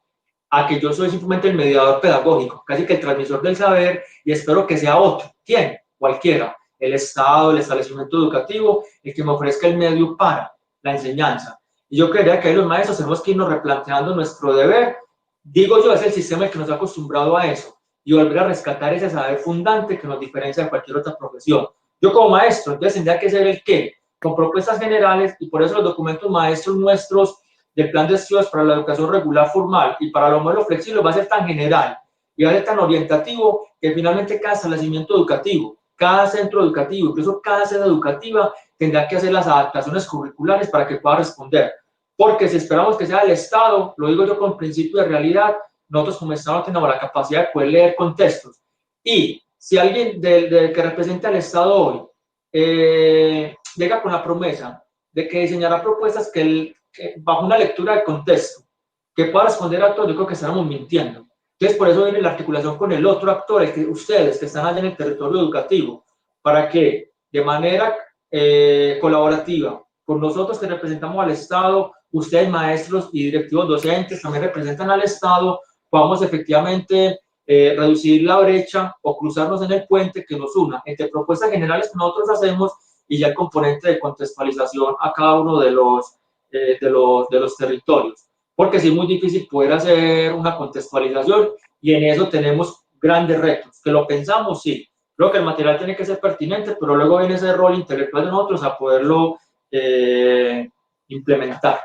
a que yo soy simplemente el mediador pedagógico, casi que el transmisor del saber, y espero que sea otro, ¿quién? Cualquiera, el Estado, el establecimiento educativo, el que me ofrezca el medio para la enseñanza. Y yo creería que ahí los maestros tenemos que irnos replanteando nuestro deber. Digo yo, es el sistema el que nos ha acostumbrado a eso, y volver a rescatar ese saber fundante que nos diferencia de cualquier otra profesión. Yo como maestro, entonces tendría que ser el qué, con propuestas generales, y por eso los documentos maestros nuestros del plan de estudios para la educación regular formal y para los modelos flexibles va a ser tan general y va a ser tan orientativo que finalmente cada establecimiento educativo, cada centro educativo, incluso cada sede educativa tendrá que hacer las adaptaciones curriculares para que pueda responder. Porque si esperamos que sea el Estado, lo digo yo con principio de realidad, nosotros como Estado no tenemos la capacidad de poder leer contextos. Y si alguien que representa al Estado hoy llega con la promesa de que diseñará propuestas que bajo una lectura de contexto, que pueda responder a todo, yo creo que estamos mintiendo. Entonces, por eso viene la articulación con el otro actor, ustedes que están allá en el territorio educativo, para que de manera colaborativa, con nosotros que representamos al Estado, ustedes maestros y directivos docentes también representan al Estado, podamos efectivamente reducir la brecha o cruzarnos en el puente que nos una entre propuestas generales que nosotros hacemos y ya el componente de contextualización a cada uno de los territorios, porque sí es muy difícil poder hacer una contextualización y en eso tenemos grandes retos, que lo pensamos, sí, creo que el material tiene que ser pertinente, pero luego viene ese rol intelectual de nosotros a poderlo implementar.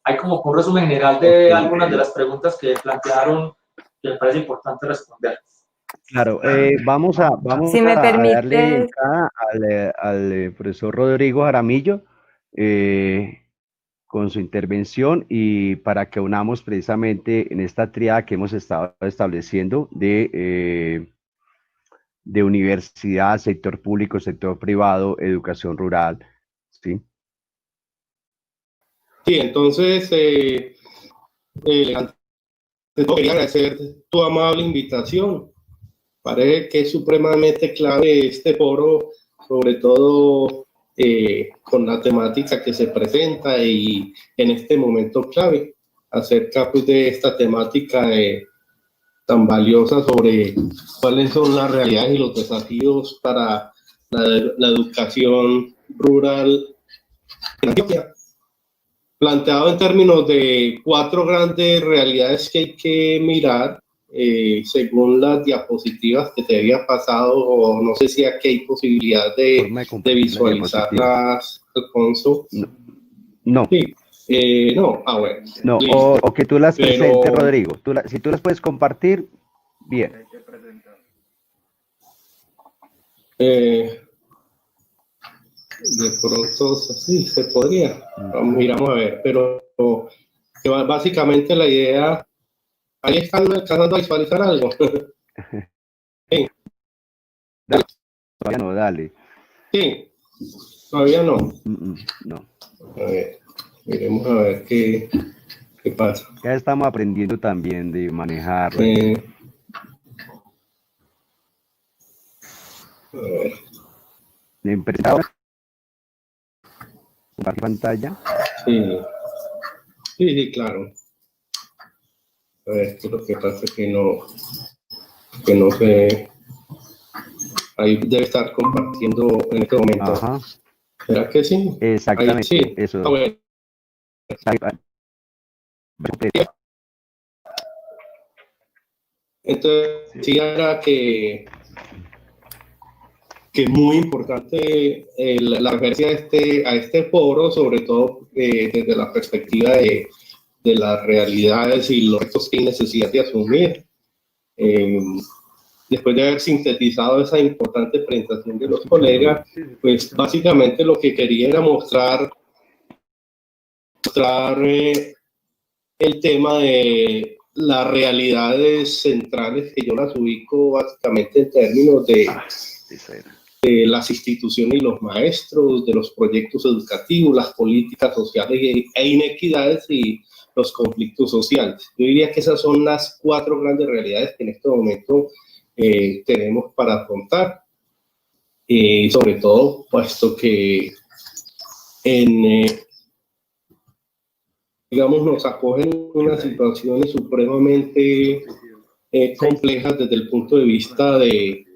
Hay como un resumen general de algunas de las preguntas que plantearon que me parece importante responder. Claro, vamos a darle al profesor Rodrigo Jaramillo con su intervención y para que unamos precisamente en esta tríada que hemos estado estableciendo de universidad, sector público, sector privado, educación rural, ¿sí? Sí, entonces, quería agradecer tu amable invitación. Parece que es supremamente clave este foro, sobre todo con la temática que se presenta y en este momento clave, acerca pues, de esta temática tan valiosa sobre cuáles son las realidades y los desafíos para la educación rural en Antioquia. planteado en términos de 4 grandes realidades que hay que mirar, según las diapositivas que te había pasado, o no sé si aquí hay posibilidad de visualizarlas, Alfonso. No. Sí. No, bueno. No, o que tú las presentes, Rodrigo. Si tú las puedes compartir, bien. De pronto, sí, se podría. Miramos a ver, pero que básicamente la idea, ahí están alcanzando a visualizar algo. Sí. Todavía no, dale. Sí, todavía no. No. A ver, miremos a ver qué pasa. Ya estamos aprendiendo también de manejar. A ver. ¿Compartir pantalla? Sí, claro. A ver, esto es lo que pasa que no se... Ahí debe estar compartiendo en este momento. Ajá. ¿Será que sí? Exactamente. Ahí, sí. Eso. Bueno. Entonces, sí, era que muy importante la referencia a este foro, sobre todo desde la perspectiva de las realidades y los retos que hay necesidad de asumir. Después de haber sintetizado esa importante presentación de los colegas, pues básicamente lo que quería era mostrar el tema de las realidades centrales, que yo las ubico básicamente en términos de las instituciones y los maestros, de los proyectos educativos, las políticas sociales e inequidades y los conflictos sociales. Yo diría que esas son las 4 grandes realidades que en este momento tenemos para afrontar, sobre todo puesto que digamos, nos acogen unas situaciones supremamente complejas desde el punto de vista de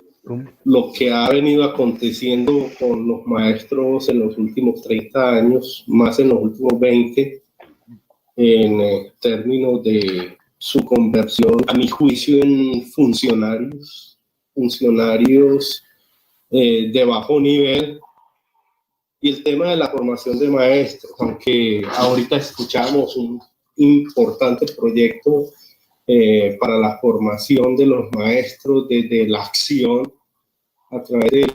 lo que ha venido aconteciendo con los maestros en los últimos 30 años, más en los últimos 20, en términos de su conversión, a mi juicio, en funcionarios de bajo nivel, y el tema de la formación de maestros, aunque ahorita escuchamos un importante proyecto para la formación de los maestros desde la acción, a través de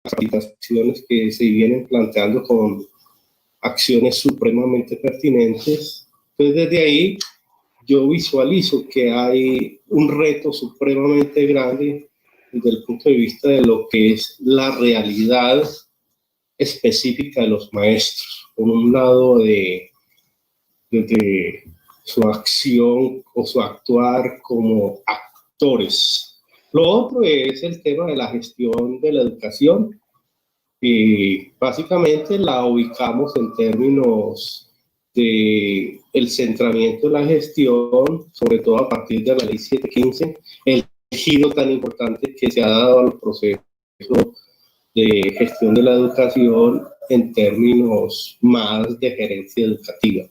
las aplicaciones que se vienen planteando con acciones supremamente pertinentes. Entonces, desde ahí yo visualizo que hay un reto supremamente grande desde el punto de vista de lo que es la realidad específica de los maestros. Por un lado, de su acción o su actuar como actores. Lo otro es el tema de la gestión de la educación, y básicamente la ubicamos en términos de el centramiento de la gestión, sobre todo a partir de la ley 715, el giro tan importante que se ha dado a los procesos de gestión de la educación en términos más de gerencia educativa.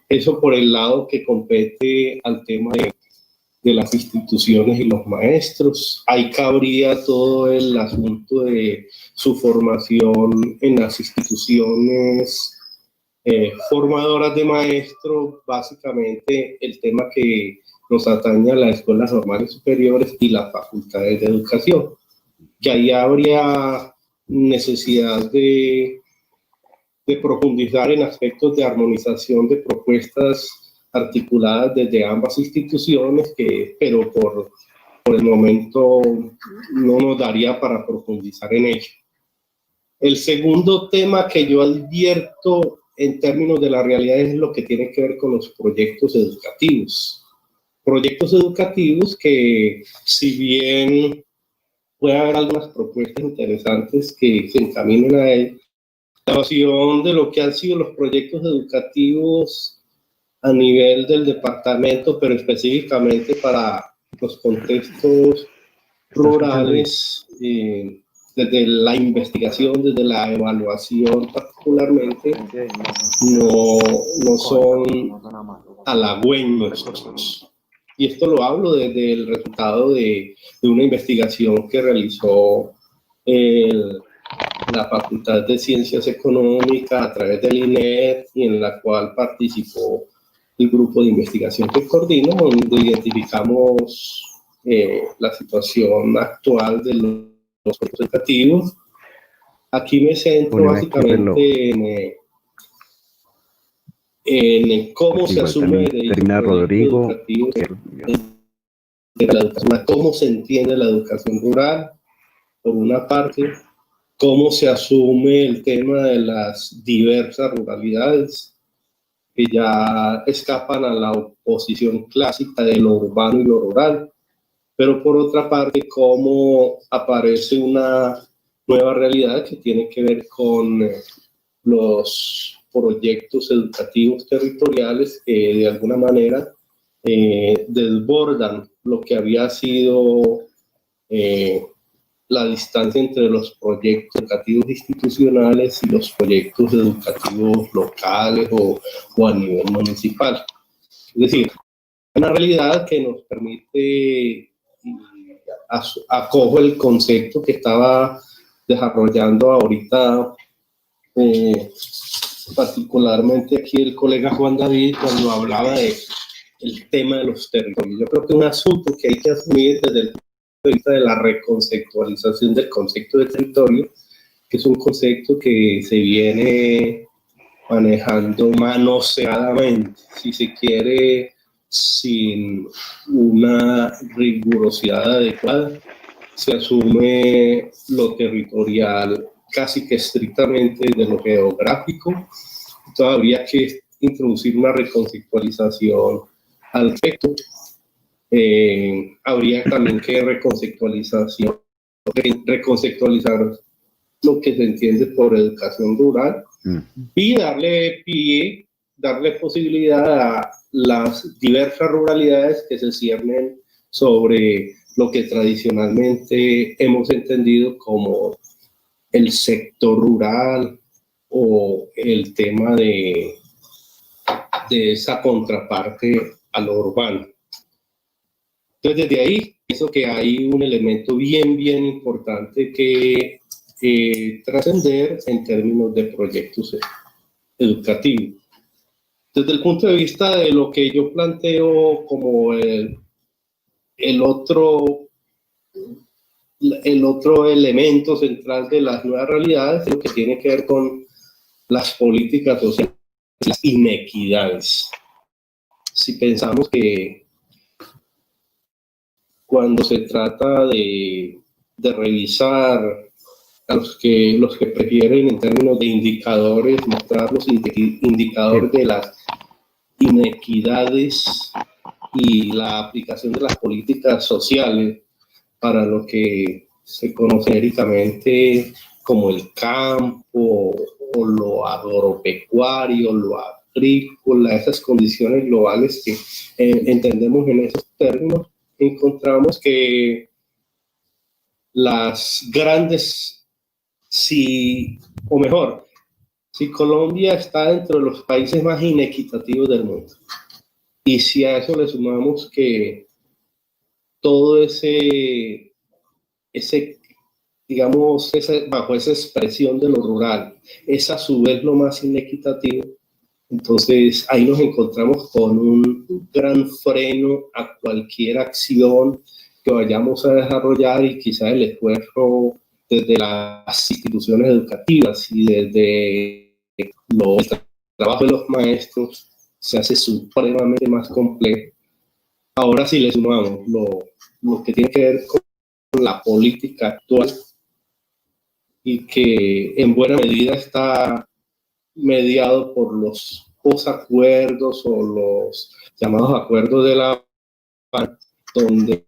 Eso por el lado que compete al tema de las instituciones y los maestros. Ahí cabría todo el asunto de su formación en las instituciones formadoras de maestros, básicamente el tema que nos atañe a las escuelas normales superiores y las facultades de educación, que ahí habría necesidad de profundizar en aspectos de armonización de propuestas articuladas desde ambas instituciones, pero por el momento no nos daría para profundizar en ello. El segundo tema que yo advierto en términos de la realidad es lo que tiene que ver con los proyectos educativos. Proyectos educativos que, si bien puede haber algunas propuestas interesantes que se encaminen a él, la evaluación de lo que han sido los proyectos educativos a nivel del departamento, pero específicamente para los contextos rurales, desde la investigación, desde la evaluación particularmente, no son halagüeños. Y esto lo hablo desde el resultado de una investigación que realizó la Facultad de Ciencias Económicas a través del INED, y en la cual participó el grupo de investigación que coordino, donde identificamos la situación actual de los proyectos educativos. Aquí me centro básicamente en cómo se asume Rodrigo, cómo se entiende la educación rural, por una parte, cómo se asume el tema de las diversas ruralidades que ya escapan a la oposición clásica de lo urbano y lo rural, pero por otra parte, cómo aparece una nueva realidad que tiene que ver con los proyectos educativos territoriales que de alguna manera desbordan lo que había sido la distancia entre los proyectos educativos institucionales y los proyectos educativos locales o a nivel municipal. Es decir, una realidad que nos permite, acojo el concepto que estaba desarrollando ahorita, particularmente aquí el colega Juan David, cuando hablaba del tema de los territorios. Yo creo que es un asunto que hay que asumir desde el punto de vista de la reconceptualización del concepto de territorio, que es un concepto que se viene manejando manoseadamente, si se quiere, sin una rigurosidad adecuada. Se asume lo territorial casi que estrictamente de lo geográfico. Todavía hay que introducir una reconceptualización al respecto. Habría también que reconceptualizar lo que se entiende por educación rural y darle posibilidad a las diversas ruralidades que se ciernen sobre lo que tradicionalmente hemos entendido como el sector rural o el tema de esa contraparte a lo urbano. Entonces, desde ahí, pienso que hay un elemento bien importante que trascender en términos de proyectos educativos. Desde el punto de vista de lo que yo planteo como el otro elemento central de las nuevas realidades es lo que tiene que ver con las políticas sociales, las inequidades. Si pensamos que cuando se trata de revisar a los que prefieren en términos de indicadores, mostrar los indicadores de las inequidades y la aplicación de las políticas sociales para lo que se conoce genéricamente como el campo o lo agropecuario, lo agrícola, esas condiciones globales que entendemos en esos términos, encontramos que las grandes, si Colombia está dentro de los países más inequitativos del mundo, y si a eso le sumamos que todo digamos, bajo esa expresión de lo rural, es a su vez lo más inequitativo, entonces ahí nos encontramos con un gran freno a cualquier acción que vayamos a desarrollar, y quizá el esfuerzo desde las instituciones educativas y desde el trabajo de los maestros se hace supremamente más complejo. Ahora si le sumamos lo que tiene que ver con la política actual, y que en buena medida está mediado por los posacuerdos o los llamados acuerdos de La Habana, donde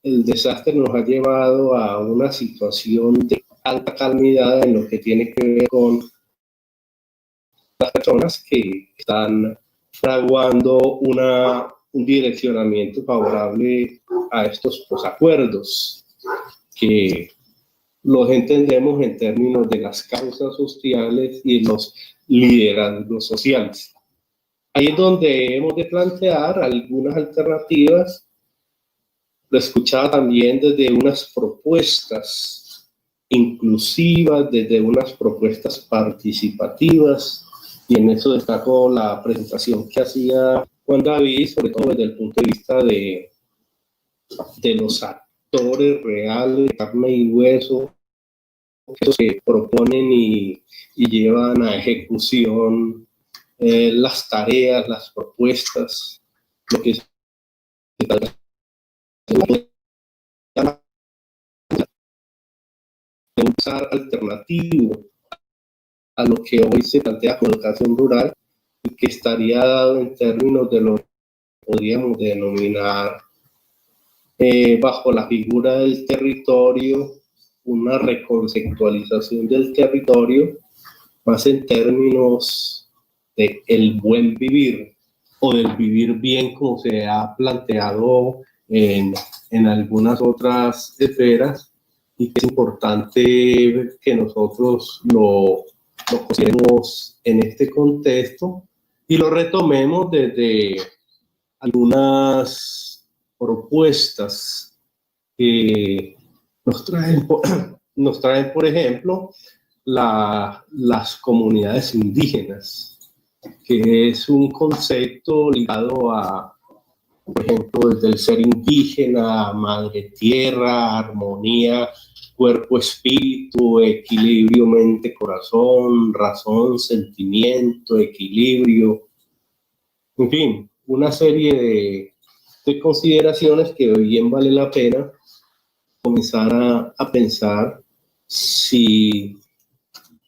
el desastre nos ha llevado a una situación de alta calamidad en lo que tiene que ver con las personas que están fraguando un direccionamiento favorable a estos posacuerdos, que los entendemos en términos de las causas sociales y los liderazgos sociales. Ahí es donde hemos de plantear algunas alternativas. Lo escuchaba también desde unas propuestas inclusivas, desde unas propuestas participativas, y en eso destaco la presentación que hacía Juan David, sobre todo desde el punto de vista de los actores reales, de carne y hueso, que proponen y llevan a ejecución las tareas, las propuestas, lo que es un usar alternativo a lo que hoy se plantea como educación rural y que estaría dado en términos de lo que podríamos denominar bajo la figura del territorio, una reconceptualización del territorio más en términos de el buen vivir o del vivir bien, como se ha planteado en algunas otras esferas, y que es importante que nosotros lo consideremos en este contexto y lo retomemos desde algunas propuestas que nos traen, por ejemplo, las comunidades indígenas, que es un concepto ligado a, por ejemplo, desde el ser indígena, madre tierra, armonía, cuerpo-espíritu, equilibrio mente-corazón, razón, sentimiento, equilibrio, en fin, una serie de consideraciones que bien vale la pena comenzar a pensar si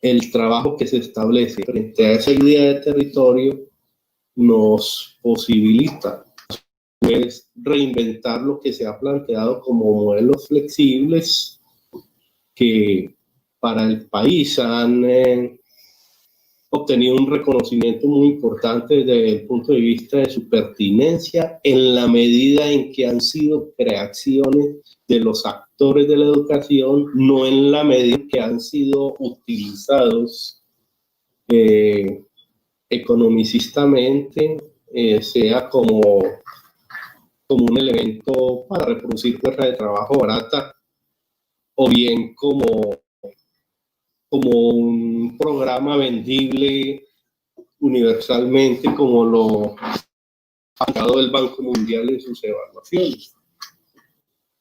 el trabajo que se establece frente a esa idea de territorio nos posibilita pues, reinventar lo que se ha planteado como modelos flexibles que para el país han obtenido un reconocimiento muy importante desde el punto de vista de su pertinencia en la medida en que han sido creaciones de los actores de la educación, no en la medida en que han sido utilizados economicistamente, sea como un elemento para reproducir fuerza de trabajo barata, o bien como un programa vendible universalmente, como lo ha dado el Banco Mundial en sus evaluaciones.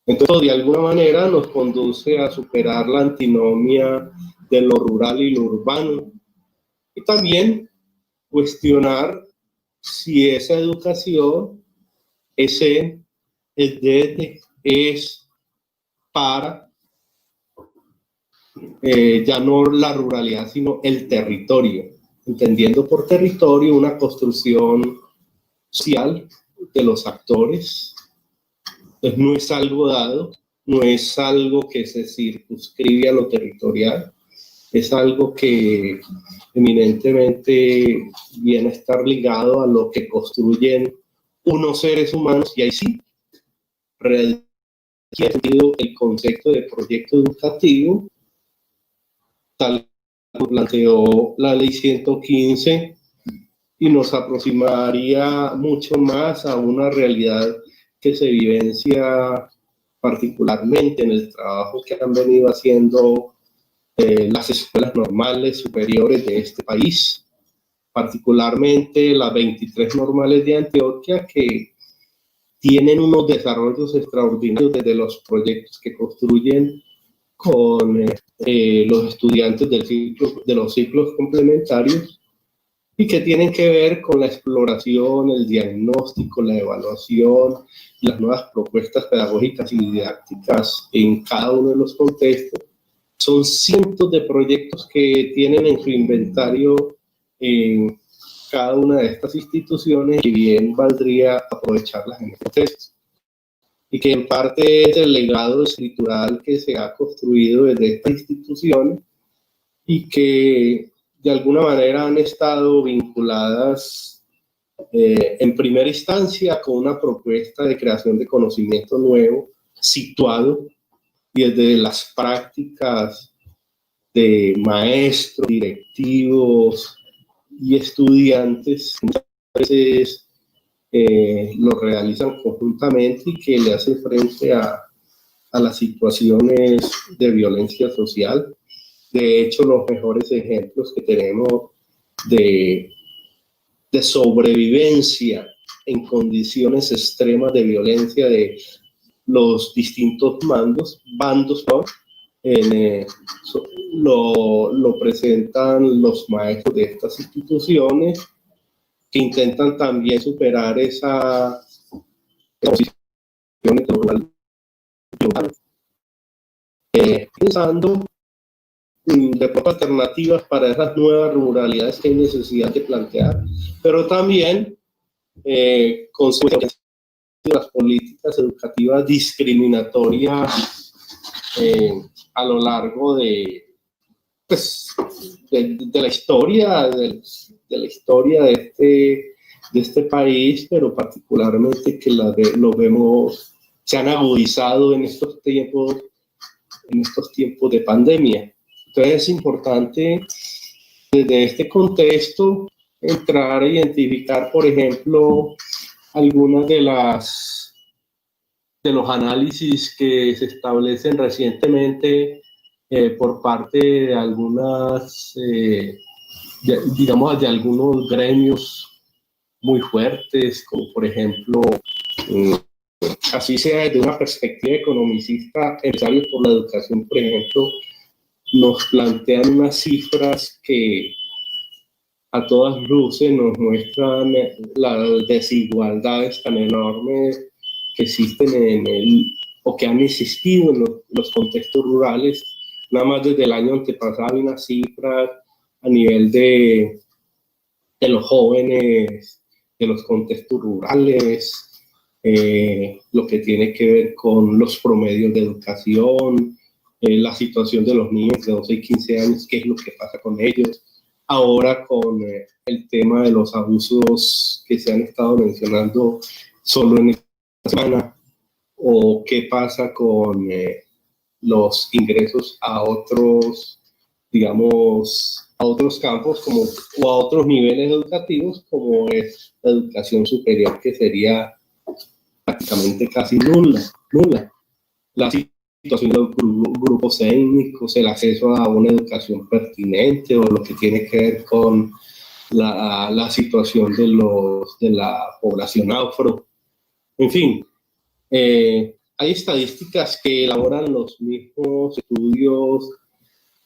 Entonces, de alguna manera nos conduce a superar la antinomia de lo rural y lo urbano, y también cuestionar si esa educación es para ya no la ruralidad, sino el territorio, entendiendo por territorio una construcción social de los actores. Entonces, no es algo dado, no es algo que se circunscribe a lo territorial, es algo que eminentemente viene a estar ligado a lo que construyen unos seres humanos, y ahí sí requiere el concepto de proyecto educativo, tal como planteó la ley 115, y nos aproximaría mucho más a una realidad que se vivencia particularmente en el trabajo que han venido haciendo las escuelas normales superiores de este país, particularmente las 23 normales de Antioquia, que tienen unos desarrollos extraordinarios desde los proyectos que construyen con los estudiantes de los ciclos complementarios, y que tienen que ver con la exploración, el diagnóstico, la evaluación, las nuevas propuestas pedagógicas y didácticas en cada uno de los contextos. Son cientos de proyectos que tienen en su inventario en cada una de estas instituciones, y bien valdría aprovecharlas en este contexto. Y que en parte es el legado escritural que se ha construido desde estas instituciones y que de alguna manera han estado vinculadas en primera instancia con una propuesta de creación de conocimiento nuevo, situado y desde las prácticas de maestros, directivos y estudiantes, muchas veces lo realizan conjuntamente y que le hacen frente a las situaciones de violencia social. De hecho, los mejores ejemplos que tenemos de sobrevivencia en condiciones extremas de violencia de los distintos bandos, lo presentan los maestros de estas instituciones, que intentan también superar esa posición pensando de alternativas para esas nuevas ruralidades que hay necesidad de plantear, pero también consecuencias de las políticas educativas discriminatorias a lo largo de la historia de este país, pero particularmente que lo vemos, se han agudizado en estos tiempos de pandemia. Entonces es importante desde este contexto entrar a identificar, por ejemplo, algunas de los análisis que se establecen recientemente por parte de algunas, digamos, de algunos gremios muy fuertes, como por ejemplo, así sea desde una perspectiva economicista, Empresarios por la Educación, por ejemplo, nos plantean unas cifras que a todas luces nos muestran las desigualdades tan enormes que existen o que han existido en los contextos rurales. Nada más desde el año antepasado hay unas cifras a nivel de los jóvenes, de los contextos rurales, lo que tiene que ver con los promedios de educación, la situación de los niños de 12 y 15 años, qué es lo que pasa con ellos. Ahora con el tema de los abusos que se han estado mencionando solo en esta semana, o qué pasa con los ingresos a otros, digamos, a otros campos o a otros niveles educativos, como es la educación superior, que sería prácticamente casi nula. La situación de los grupos étnicos, el acceso a una educación pertinente, o lo que tiene que ver con la situación de la población afro. En fin, hay estadísticas que elaboran los mismos estudios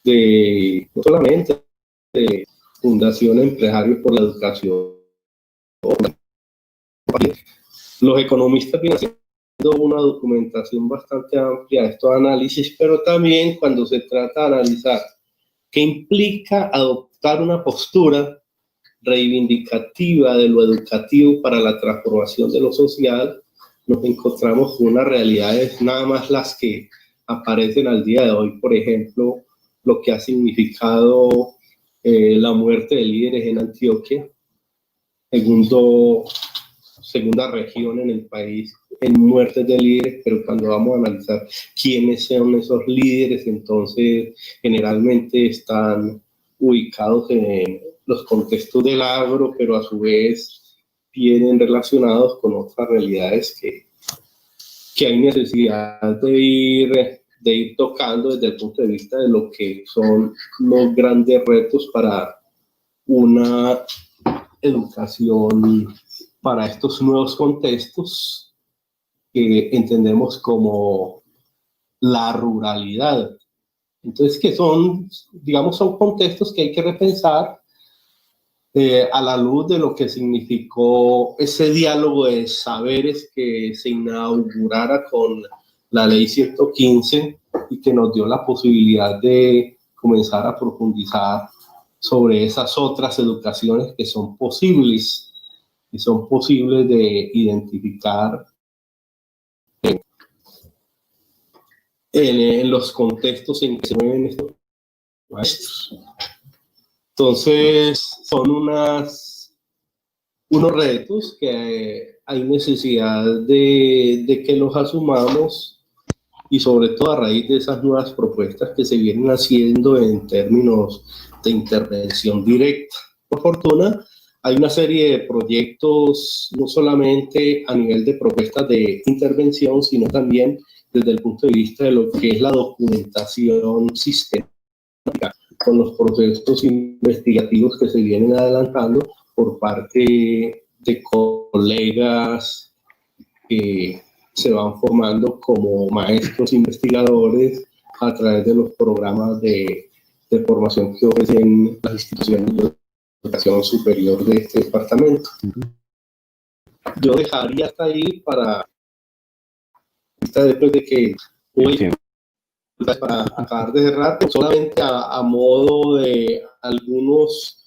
no solamente de Fundación Empresarios por la Educación. Los economistas vienen haciendo una documentación bastante amplia de estos análisis, pero también cuando se trata de analizar qué implica adoptar una postura reivindicativa de lo educativo para la transformación de lo social, nos encontramos con unas realidades nada más las que aparecen al día de hoy. Por ejemplo, lo que ha significado la muerte de líderes en Antioquia, segunda región en el país en muertes de líderes, pero cuando vamos a analizar quiénes son esos líderes, entonces generalmente están ubicados en los contextos del agro, pero a su vez vienen relacionados con otras realidades que hay necesidad de ir tocando desde el punto de vista de lo que son los grandes retos para una educación para estos nuevos contextos que entendemos como la ruralidad. Entonces, que son contextos que hay que repensar a la luz de lo que significó ese diálogo de saberes que se inaugurara con la Ley 115 y que nos dio la posibilidad de comenzar a profundizar sobre esas otras educaciones que son posibles de identificar en los contextos en que se mueven estos maestros. Entonces, son unos retos que hay necesidad de que los asumamos y sobre todo a raíz de esas nuevas propuestas que se vienen haciendo en términos de intervención directa. Por fortuna, hay una serie de proyectos, no solamente a nivel de propuestas de intervención, sino también desde el punto de vista de lo que es la documentación sistemática con los procesos investigativos que se vienen adelantando por parte de colegas que se van formando como maestros investigadores a través de los programas de formación que ofrecen las instituciones de educación superior de este departamento. Yo dejaría hasta ahí después de que hoy, para acabar de cerrar, solamente a modo de algunos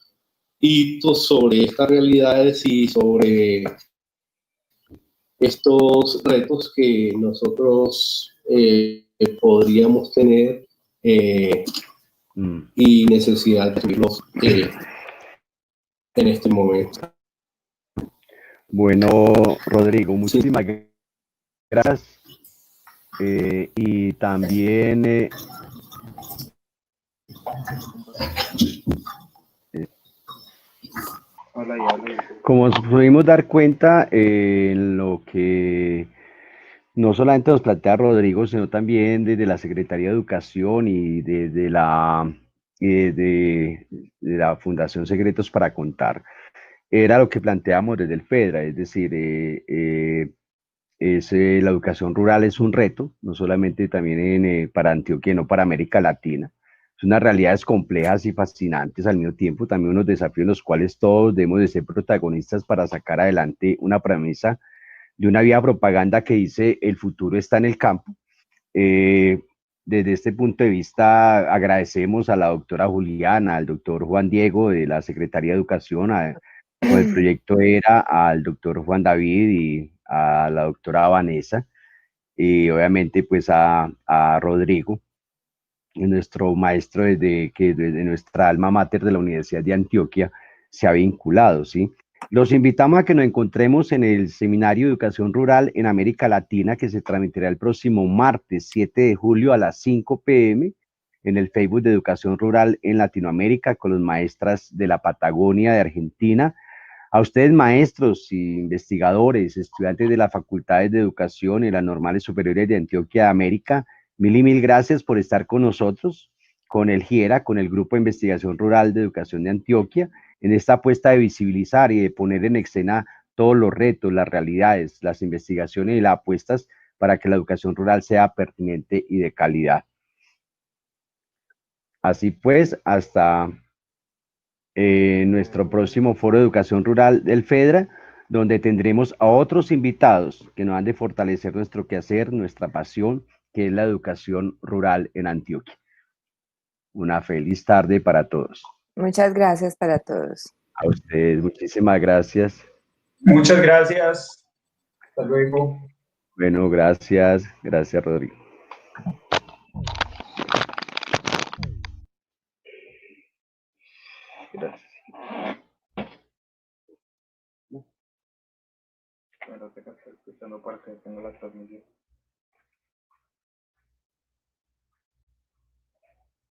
hitos sobre estas realidades y sobre estos retos que nosotros podríamos tener y necesidad de asumirlos en este momento. Bueno, Rodrigo, muchísimas gracias. Y también como nos pudimos dar cuenta, en lo que no solamente nos plantea Rodrigo, sino también desde la Secretaría de Educación y desde de la Fundación Secretos para Contar, era lo que planteamos desde el FEDRA, es decir, la educación rural es un reto, no solamente también para Antioquia, no para América Latina. Es unas realidades complejas y fascinantes al mismo tiempo, también unos desafíos en los cuales todos debemos de ser protagonistas para sacar adelante una premisa de una vía propaganda que dice el futuro está en el campo. Desde este punto de vista agradecemos a la doctora Juliana, al doctor Juan Diego de la Secretaría de Educación, con el proyecto ERA, al doctor Juan David y a la doctora Vanessa, y obviamente pues a Rodrigo, nuestro maestro desde nuestra alma mater de la Universidad de Antioquia se ha vinculado, ¿sí? Los invitamos a que nos encontremos en el Seminario de Educación Rural en América Latina, que se transmitirá el próximo martes 7 de julio a las 5 p.m. en el Facebook de Educación Rural en Latinoamérica, con los maestras de la Patagonia de Argentina. A ustedes, maestros y investigadores, estudiantes de las facultades de educación y las normales superiores de Antioquia de América, mil y mil gracias por estar con nosotros, con el GIERA, con el Grupo de Investigación Rural de Educación de Antioquia, en esta apuesta de visibilizar y de poner en escena todos los retos, las realidades, las investigaciones y las apuestas para que la educación rural sea pertinente y de calidad. Así pues, hasta nuestro próximo Foro de Educación Rural del FEDRA, donde tendremos a otros invitados que nos han de fortalecer nuestro quehacer, nuestra pasión, que es la educación rural en Antioquia. Una feliz tarde para todos. Muchas gracias para todos. A ustedes, muchísimas gracias. Muchas gracias. Hasta luego. Bueno, gracias. Gracias, Rodrigo. Gracias. Bueno, te estoy escuchando para que tenga la transmisión.